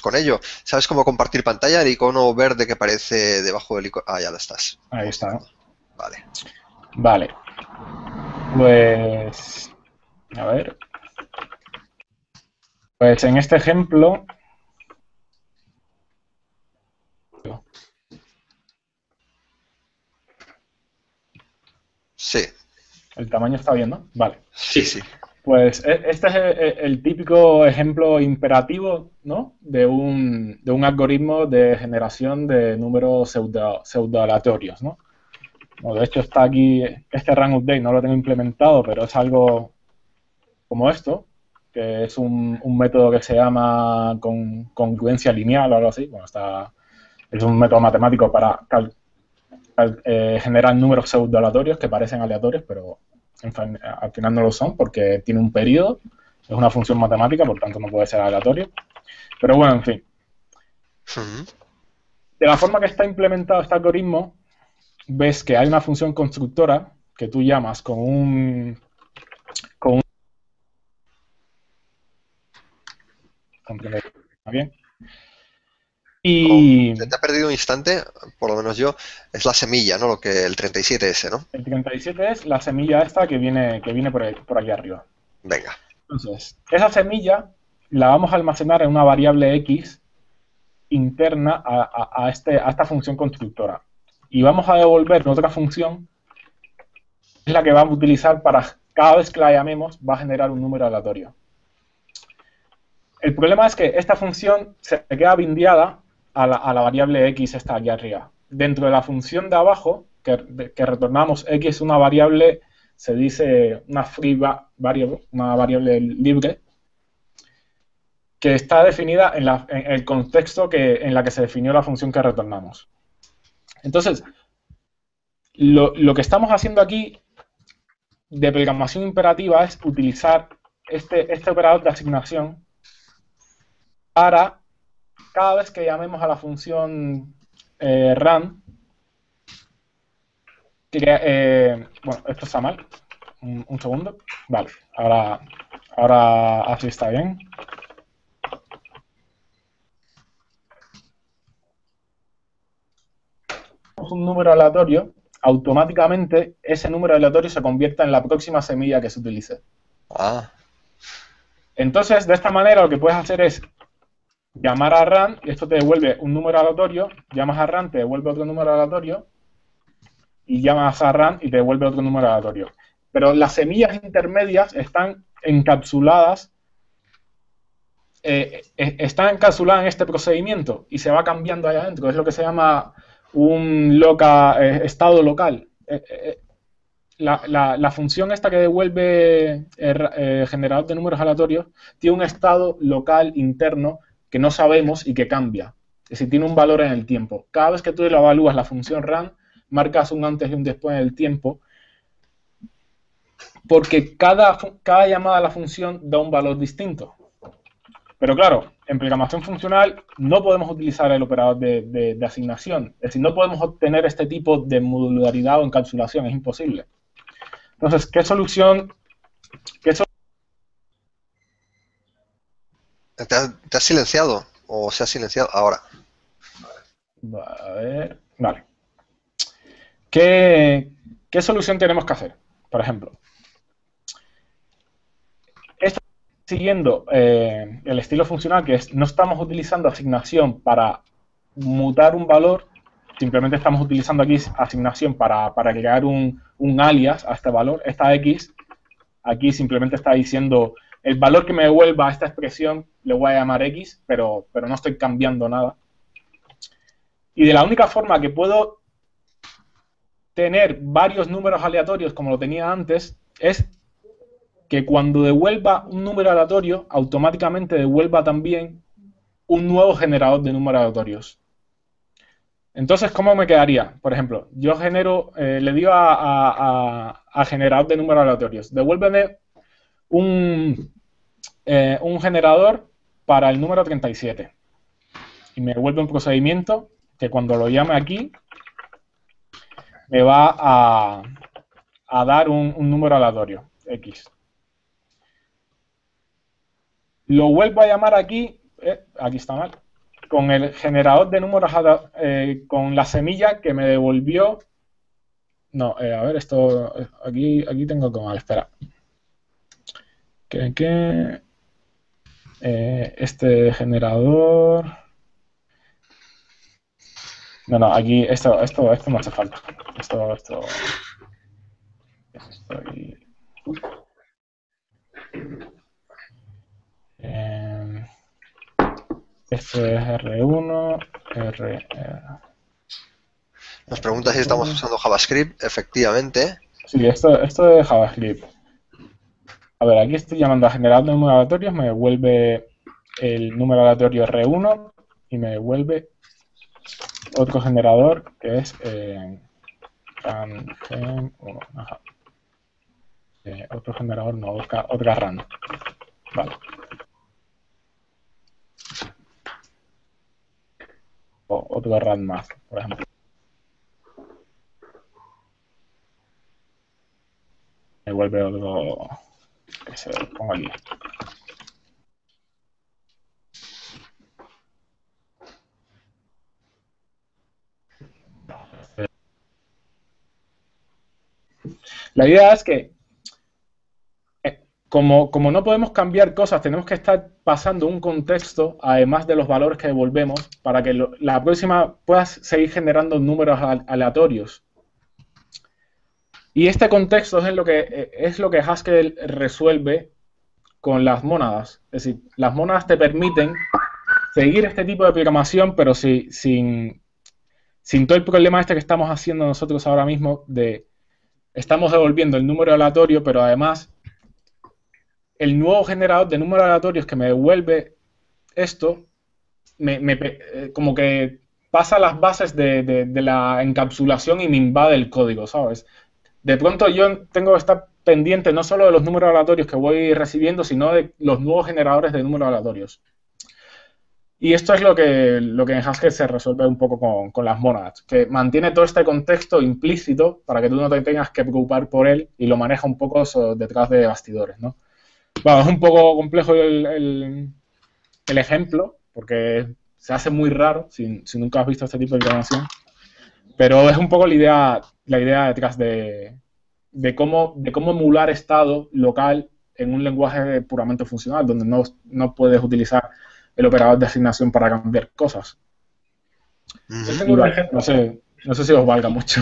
con ello. ¿Sabes cómo compartir pantalla? El icono verde que aparece debajo del icono. Ah, ya lo estás. Ahí está. Vale. Vale. Pues, a ver. Pues en este ejemplo... Sí. El tamaño está bien, ¿no? Vale. Sí. Pues este es el típico ejemplo imperativo, ¿no? de un algoritmo de generación de números pseudo aleatorios, ¿no? Bueno, de hecho está aquí, este run update no lo tengo implementado, pero es algo como esto, que es un método que se llama congruencia lineal o algo así. Bueno, es un método matemático para generar números pseudo aleatorios que parecen aleatorios, pero en fin, al final no lo son porque tiene un periodo, es una función matemática, por tanto no puede ser aleatorio. Pero bueno, en fin. De la forma que está implementado este algoritmo, ves que hay una función constructora que tú llamas con un bien. Y Se te ha perdido un instante, por lo menos yo, es la semilla, ¿no? Lo que el 37S, ¿no? el 37 es la semilla esta que viene por aquí arriba. Venga. Entonces, esa semilla la vamos a almacenar en una variable X interna a esta función constructora. Y vamos a devolver otra función, que es la que vamos a utilizar para cada vez que la llamemos, va a generar un número aleatorio. El problema es que esta función se queda bindeada a la variable X esta aquí arriba. Dentro de la función de abajo, que retornamos X es una variable, se dice una free variable, una variable libre, que está definida en el contexto en la que se definió la función que retornamos. Entonces, lo que estamos haciendo aquí de programación imperativa es utilizar este operador de asignación para cada vez que llamemos a la función run, bueno, esto está mal, un segundo, vale, ahora así está bien. Un número aleatorio, automáticamente ese número aleatorio se convierta en la próxima semilla que se utilice. Entonces, de esta manera lo que puedes hacer es llamar a run y esto te devuelve un número aleatorio, llamas a run, te devuelve otro número aleatorio y llamas a run y te devuelve otro número aleatorio. Pero las semillas intermedias están encapsuladas en este procedimiento y se va cambiando ahí adentro. Es lo que se llama un estado local. La función esta que devuelve el generador de números aleatorios tiene un estado local interno que no sabemos y que cambia. Es decir, tiene un valor en el tiempo. Cada vez que tú le evalúas la función run, marcas un antes y un después en el tiempo, porque cada llamada a la función da un valor distinto. Pero claro, en programación funcional no podemos utilizar el operador de asignación. Es decir, no podemos obtener este tipo de modularidad o encapsulación, es imposible. Entonces, ¿qué solución? ¿Te has silenciado? ¿O se ha silenciado ahora? A ver, vale. ¿Qué solución tenemos que hacer? Por ejemplo, esto siguiendo el estilo funcional, que es no estamos utilizando asignación para mutar un valor, simplemente estamos utilizando aquí asignación para crear un alias a este valor. Esta X aquí simplemente está diciendo el valor que me devuelva a esta expresión le voy a llamar X, pero no estoy cambiando nada. Y de la única forma que puedo tener varios números aleatorios como lo tenía antes es que cuando devuelva un número aleatorio, automáticamente devuelva también un nuevo generador de números aleatorios. Entonces, ¿cómo me quedaría? Por ejemplo, yo genero, le digo a generador de números aleatorios, devuélveme un generador para el número 37. Y me devuelve un procedimiento que cuando lo llame aquí, me va a dar un número aleatorio, X. Lo vuelvo a llamar aquí, aquí está mal, con el generador de números, con la semilla que me devolvió. No, a ver, esto, aquí tengo que mal, espera. Este generador. No, aquí esto no hace falta. Esto aquí. Este es R1, Nos pregunta si estamos usando JavaScript. Efectivamente. Sí, esto es JavaScript. A ver, aquí estoy llamando a generador de números aleatorios, me devuelve el número aleatorio R1 y me devuelve otro generador que es random1. Ajá. Otro generador, no, otra random. Vale. O otro random más, por ejemplo. Me devuelve otro que se ponga aquí. La idea es que, como no podemos cambiar cosas, tenemos que estar pasando un contexto, además de los valores que devolvemos, para que la próxima pueda seguir generando números aleatorios. Y este contexto es lo que Haskell resuelve con las mónadas. Es decir, las mónadas te permiten seguir este tipo de programación, pero sin todo el problema este que estamos haciendo nosotros ahora mismo de estamos devolviendo el número aleatorio, pero además el nuevo generador de números aleatorios que me devuelve esto, como que pasa las bases de la encapsulación y me invade el código, ¿sabes? De pronto yo tengo que estar pendiente no solo de los números aleatorios que voy recibiendo, sino de los nuevos generadores de números aleatorios. Y esto es lo que en Haskell se resuelve un poco con las mónadas, que mantiene todo este contexto implícito para que tú no te tengas que preocupar por él y lo maneja un poco detrás de bastidores, ¿no? Bueno, es un poco complejo el ejemplo, porque se hace muy raro si nunca has visto este tipo de programación, pero es un poco la idea detrás de cómo emular estado local en un lenguaje puramente funcional, donde no puedes utilizar el operador de asignación para cambiar cosas. Yo tengo un ejemplo. No sé si os valga mucho.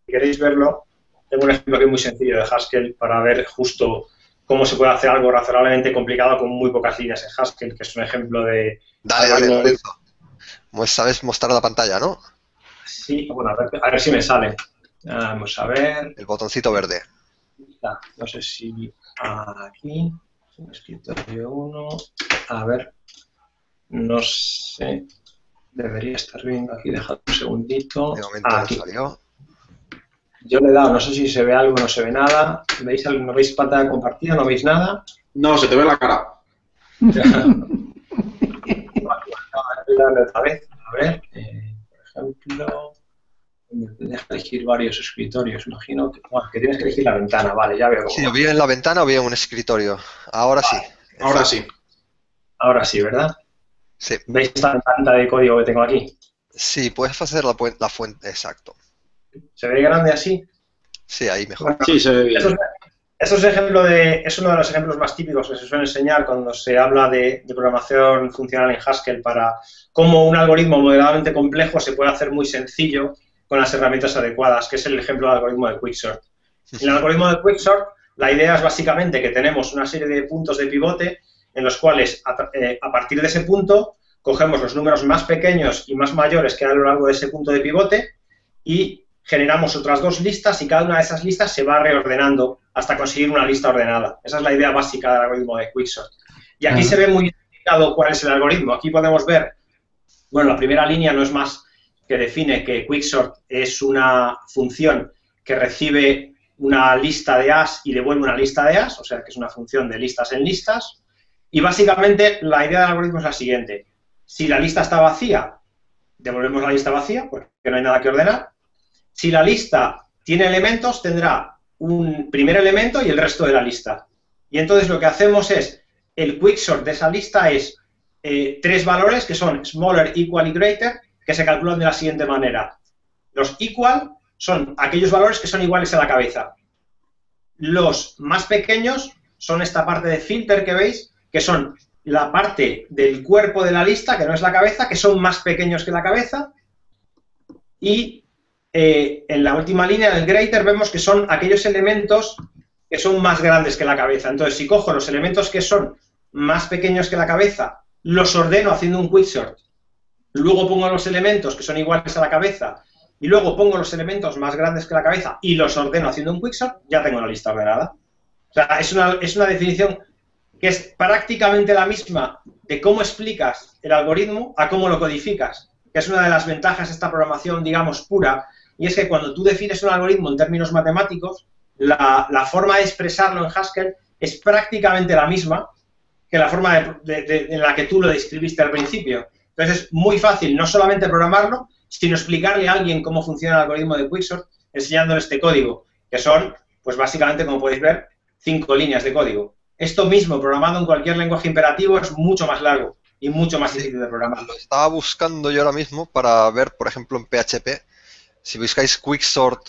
Si queréis verlo, tengo un ejemplo que es muy sencillo de Haskell para ver justo cómo se puede hacer algo razonablemente complicado con muy pocas líneas en Haskell, que es un ejemplo de... Dale, Lorenzo. Sabes mostrar la pantalla, ¿no? Sí, bueno, a ver si me sale. Vamos a ver. El botoncito verde. No sé si aquí... Escritorio 1, a ver, no sé, debería estar viendo aquí, dejad un segundito. De momento no salió. Yo le he dado, no sé si se ve algo, no se ve nada. ¿Veis algo? ¿No veis pantalla compartida? ¿No veis nada? No, se te ve la cara. Otra vez, a ver, por ejemplo, me deja elegir varios escritorios, imagino que tienes que elegir la ventana, vale, ya veo. Sí, o bien en la ventana o bien en un escritorio. Ahora sí. Ahora sí. Ahora sí, ¿verdad? Sí. ¿Veis esta ventana de código que tengo aquí? Sí, puedes hacer la fuente, exacto. ¿Se ve grande así? Sí, ahí mejor. Sí, se ve bien. Eso es uno de los ejemplos más típicos que se suele enseñar cuando se habla de programación funcional en Haskell para cómo un algoritmo moderadamente complejo se puede hacer muy sencillo con las herramientas adecuadas, que es el ejemplo del algoritmo de Quicksort. En el algoritmo de Quicksort, la idea es básicamente que tenemos una serie de puntos de pivote en los cuales, a partir de ese punto, cogemos los números más pequeños y más mayores que hay a lo largo de ese punto de pivote y generamos otras dos listas y cada una de esas listas se va reordenando hasta conseguir una lista ordenada. Esa es la idea básica del algoritmo de Quicksort. Y aquí se ve muy explicado cuál es el algoritmo. Aquí podemos ver, bueno, la primera línea no es más que define que Quicksort es una función que recibe una lista de As y devuelve una lista de As, o sea que es una función de listas en listas. Y básicamente la idea del algoritmo es la siguiente. Si la lista está vacía, devolvemos la lista vacía porque no hay nada que ordenar. Si la lista tiene elementos, tendrá un primer elemento y el resto de la lista. Y entonces lo que hacemos es, el Quicksort de esa lista es tres valores que son smaller, equal y greater, que se calculan de la siguiente manera. Los equal son aquellos valores que son iguales a la cabeza. Los más pequeños son esta parte de filter que veis, que son la parte del cuerpo de la lista, que no es la cabeza, que son más pequeños que la cabeza. Y en la última línea del greater vemos que son aquellos elementos que son más grandes que la cabeza. Entonces, si cojo los elementos que son más pequeños que la cabeza, los ordeno haciendo un quicksort. Luego pongo los elementos que son iguales a la cabeza y luego pongo los elementos más grandes que la cabeza y los ordeno haciendo un quicksort, ya tengo la lista ordenada. O sea, es una definición que es prácticamente la misma de cómo explicas el algoritmo a cómo lo codificas, que es una de las ventajas de esta programación, digamos, pura, y es que cuando tú defines un algoritmo en términos matemáticos, la forma de expresarlo en Haskell es prácticamente la misma que la forma en la que tú lo describiste al principio. Entonces es muy fácil no solamente programarlo, sino explicarle a alguien cómo funciona el algoritmo de Quicksort, enseñándole este código, que son, pues básicamente, como podéis ver, 5 líneas de código. Esto mismo, programado en cualquier lenguaje imperativo, es mucho más largo y mucho más difícil de programar. Lo estaba buscando yo ahora mismo para ver, por ejemplo, en PHP, si buscáis Quicksort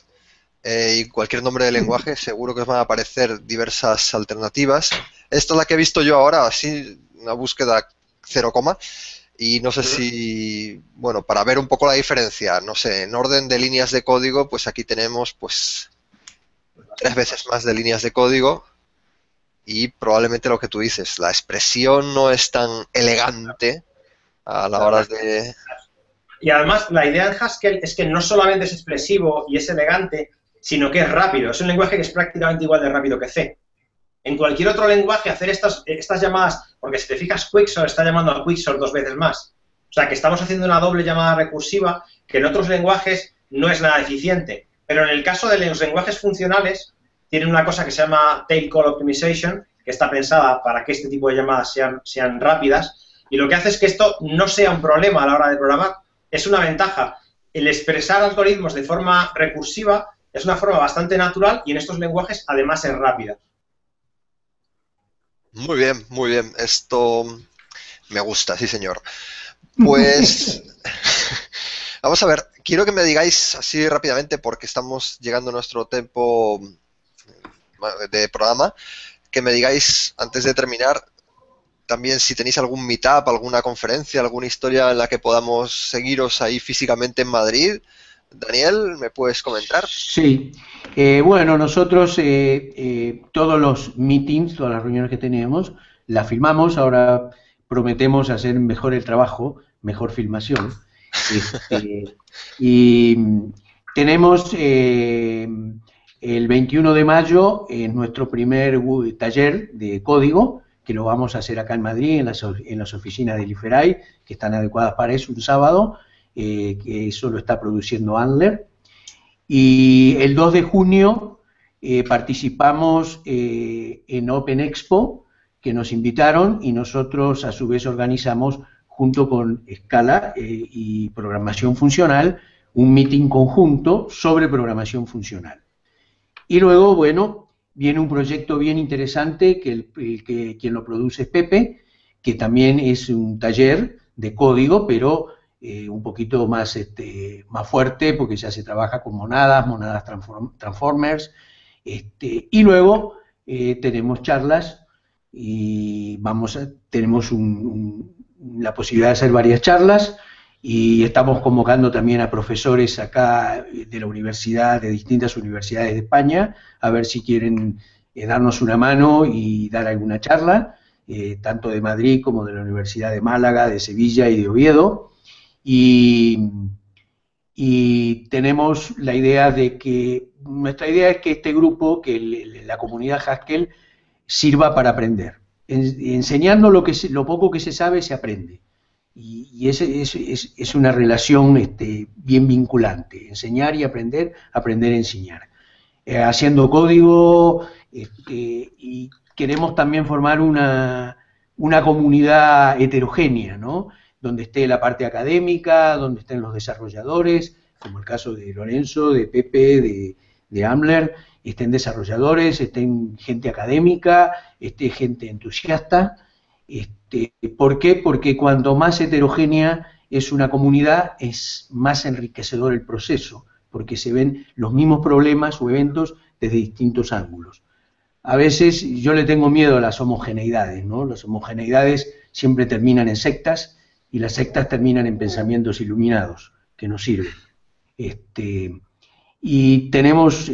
y cualquier nombre de lenguaje, seguro que os van a aparecer diversas alternativas. Esta es la que he visto yo ahora, así, una búsqueda 0, y no sé si, bueno, para ver un poco la diferencia, no sé, en orden de líneas de código, pues aquí tenemos, pues, 3 veces más de líneas de código y probablemente lo que tú dices, la expresión no es tan elegante a la hora de... Y además, la idea en Haskell es que no solamente es expresivo y es elegante, sino que es rápido. Es un lenguaje que es prácticamente igual de rápido que C. En cualquier otro lenguaje, hacer estas llamadas, porque si te fijas, Quicksort está llamando a Quicksort 2 veces más. O sea, que estamos haciendo una doble llamada recursiva que en otros lenguajes no es nada eficiente. Pero en el caso de los lenguajes funcionales, tienen una cosa que se llama Tail Call Optimization, que está pensada para que este tipo de llamadas sean rápidas, y lo que hace es que esto no sea un problema a la hora de programar. Es una ventaja. El expresar algoritmos de forma recursiva es una forma bastante natural y en estos lenguajes además es rápida. Muy bien, muy bien. Esto me gusta, sí señor. Pues vamos a ver, quiero que me digáis así rápidamente, porque estamos llegando a nuestro tiempo de programa, que me digáis antes de terminar también si tenéis algún meetup, alguna conferencia, alguna historia en la que podamos seguiros ahí físicamente en Madrid. Daniel, ¿me puedes comentar? Sí, bueno, nosotros todos los meetings, todas las reuniones que tenemos, las filmamos. Ahora prometemos hacer mejor el trabajo, mejor filmación. Y tenemos el 21 de mayo nuestro primer taller de código, que lo vamos a hacer acá en Madrid, en las oficinas del IFERAI, que están adecuadas para eso, un sábado, que eso lo está produciendo Andler. Y el 2 de junio participamos en Open Expo, que nos invitaron, y nosotros a su vez organizamos, junto con Scala y Programación Funcional, un meeting conjunto sobre programación funcional. Y luego, bueno, viene un proyecto bien interesante, que quien lo produce es Pepe, que también es un taller de código, pero un poquito más, más fuerte, porque ya se trabaja con monadas transformers, y luego tenemos charlas y tenemos la posibilidad de hacer varias charlas, y estamos convocando también a profesores acá de la universidad, de distintas universidades de España, a ver si quieren darnos una mano y dar alguna charla, tanto de Madrid como de la Universidad de Málaga, de Sevilla y de Oviedo. Y tenemos la idea nuestra idea es que este grupo, que la comunidad Haskell, sirva para aprender. Enseñando lo poco que se sabe, se aprende. Y es una relación bien vinculante. Enseñar y aprender, aprender a enseñar. Haciendo código, y queremos también formar una comunidad heterogénea, ¿no? Donde esté la parte académica, donde estén los desarrolladores, como el caso de Lorenzo, de Pepe, de Ambler, estén desarrolladores, estén gente académica, esté gente entusiasta. ¿Por qué? Porque cuanto más heterogénea es una comunidad, es más enriquecedor el proceso, porque se ven los mismos problemas o eventos desde distintos ángulos. A veces yo le tengo miedo a las homogeneidades, ¿no? Las homogeneidades siempre terminan en sectas, y las sectas terminan en pensamientos iluminados, que nos sirven. Y tenemos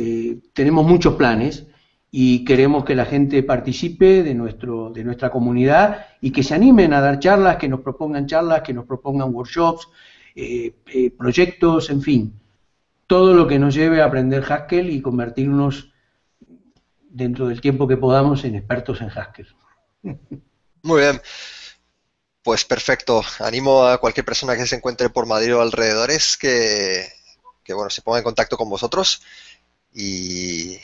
muchos planes, y queremos que la gente participe de nuestra comunidad, y que se animen a dar charlas, que nos propongan workshops, proyectos, en fin. todo lo que nos lleve a aprender Haskell y convertirnos, dentro del tiempo que podamos, en expertos en Haskell. Muy bien. Pues perfecto. Animo a cualquier persona que se encuentre por Madrid o alrededores que bueno, se ponga en contacto con vosotros y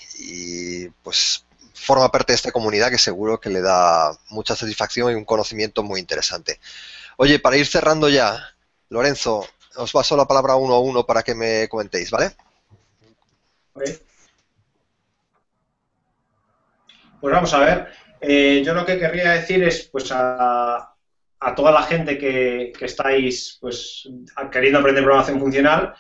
pues forma parte de esta comunidad que seguro que le da mucha satisfacción y un conocimiento muy interesante. Oye, para ir cerrando ya, Lorenzo, os paso la palabra uno a uno para que me comentéis, ¿vale? Okay. Pues vamos a ver. Yo lo que querría decir es, pues, a toda la gente que estáis, pues, queriendo aprender programación funcional,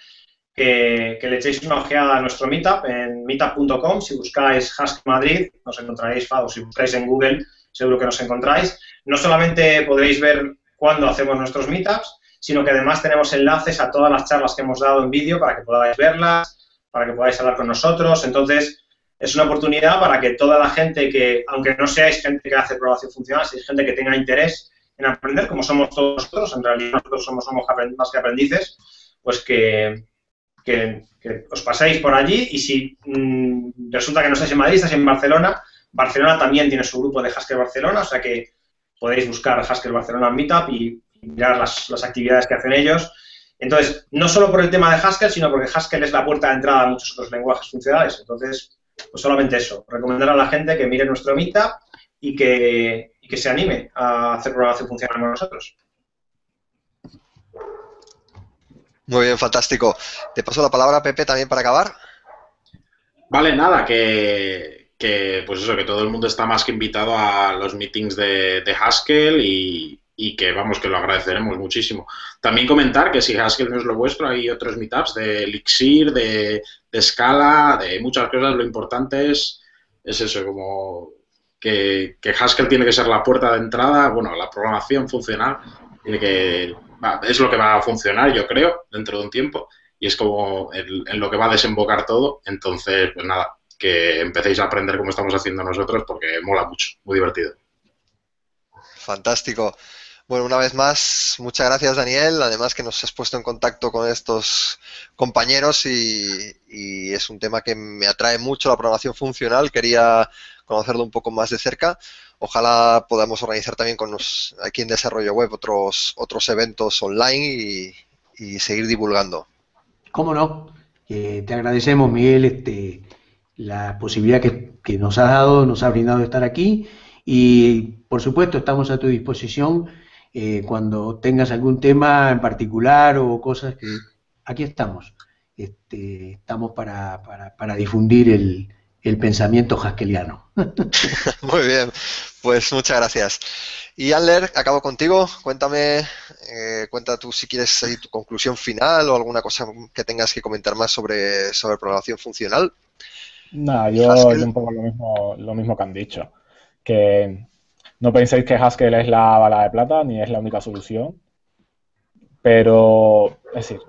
que le echéis una ojeada a nuestro meetup en meetup.com. Si buscáis Haskell Madrid, nos encontraréis, o si buscáis en Google, seguro que nos encontráis. No solamente podréis ver cuándo hacemos nuestros meetups, sino que además tenemos enlaces a todas las charlas que hemos dado en vídeo para que podáis verlas, para que podáis hablar con nosotros. Entonces, es una oportunidad para que toda la gente que, aunque no seáis gente que hace programación funcional, si es gente que tenga interés en aprender, como somos todos nosotros, en realidad nosotros somos más que aprendices, pues que os paséis por allí y si resulta que no estáis en Madrid, estáis en Barcelona, Barcelona también tiene su grupo de Haskell Barcelona, o sea que podéis buscar Haskell Barcelona Meetup y mirar las actividades que hacen ellos. Entonces, no solo por el tema de Haskell, sino porque Haskell es la puerta de entrada a muchos otros lenguajes funcionales. Entonces, pues solamente eso, recomendar a la gente que mire nuestro Meetup y que se anime a hacer programación funcional con nosotros. Muy bien, fantástico. Te paso la palabra, Pepe, también para acabar. Vale, nada, pues eso, que todo el mundo está más que invitado a los meetings de Haskell y que, vamos, que lo agradeceremos muchísimo. También comentar que si Haskell no es lo vuestro, hay otros meetups de Elixir, de Scala, de muchas cosas. Lo importante es eso, como que Haskell tiene que ser la puerta de entrada, bueno, la programación funcional, tiene que... es lo que va a funcionar, yo creo, dentro de un tiempo, y es como en lo que va a desembocar todo. Entonces, pues nada, que empecéis a aprender como estamos haciendo nosotros, porque mola mucho, muy divertido. Fantástico. Bueno, una vez más, muchas gracias, Daniel, además que nos has puesto en contacto con estos compañeros y es un tema que me atrae mucho, la programación funcional, quería conocerlo un poco más de cerca. Ojalá podamos organizar también aquí en Desarrollo Web otros eventos online y seguir divulgando. ¿Cómo no? Te agradecemos, Miguel, la posibilidad que nos has dado, nos has brindado de estar aquí y, por supuesto, estamos a tu disposición cuando tengas algún tema en particular o cosas que... Aquí estamos. Estamos para difundir el pensamiento haskeliano. Muy bien, pues muchas gracias. Y Anler, acabo contigo. Cuéntame, cuenta tú si quieres tu conclusión final o alguna cosa que tengas que comentar más sobre programación funcional. Nada, yo un poco lo mismo que han dicho. Que no penséis que Haskell es la bala de plata ni es la única solución. Pero, es decir,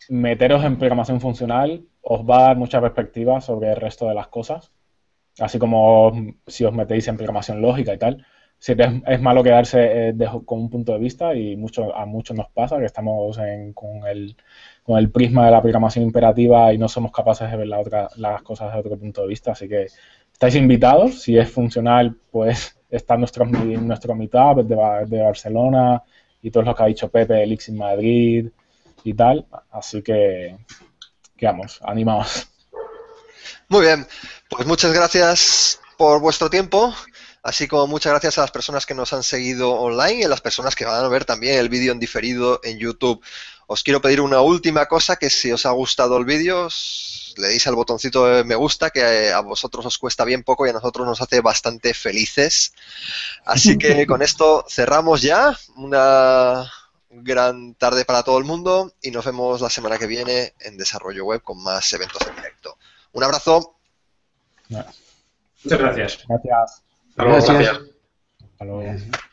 meteros en programación funcional os va a dar mucha perspectiva sobre el resto de las cosas. Así como si os metéis en programación lógica y tal. Siempre es malo quedarse con un punto de vista y a muchos nos pasa que estamos con el prisma de la programación imperativa y no somos capaces de ver las cosas desde otro punto de vista. Así que estáis invitados. Si es funcional, pues está nuestro meetup de Barcelona y todos los que ha dicho Pepe, Elixir Madrid y tal. Así que vamos, animaos. Muy bien, pues muchas gracias por vuestro tiempo. Así como muchas gracias a las personas que nos han seguido online y a las personas que van a ver también el vídeo en diferido en YouTube. Os quiero pedir una última cosa, que si os ha gustado el vídeo, le deis al botoncito de me gusta, que a vosotros os cuesta bien poco y a nosotros nos hace bastante felices. Así que con esto cerramos ya. Una gran tarde para todo el mundo y nos vemos la semana que viene en Desarrollo Web con más eventos en directo. Un abrazo. Muchas gracias. Gracias. Hasta luego, Gracias. gracias. Hasta luego.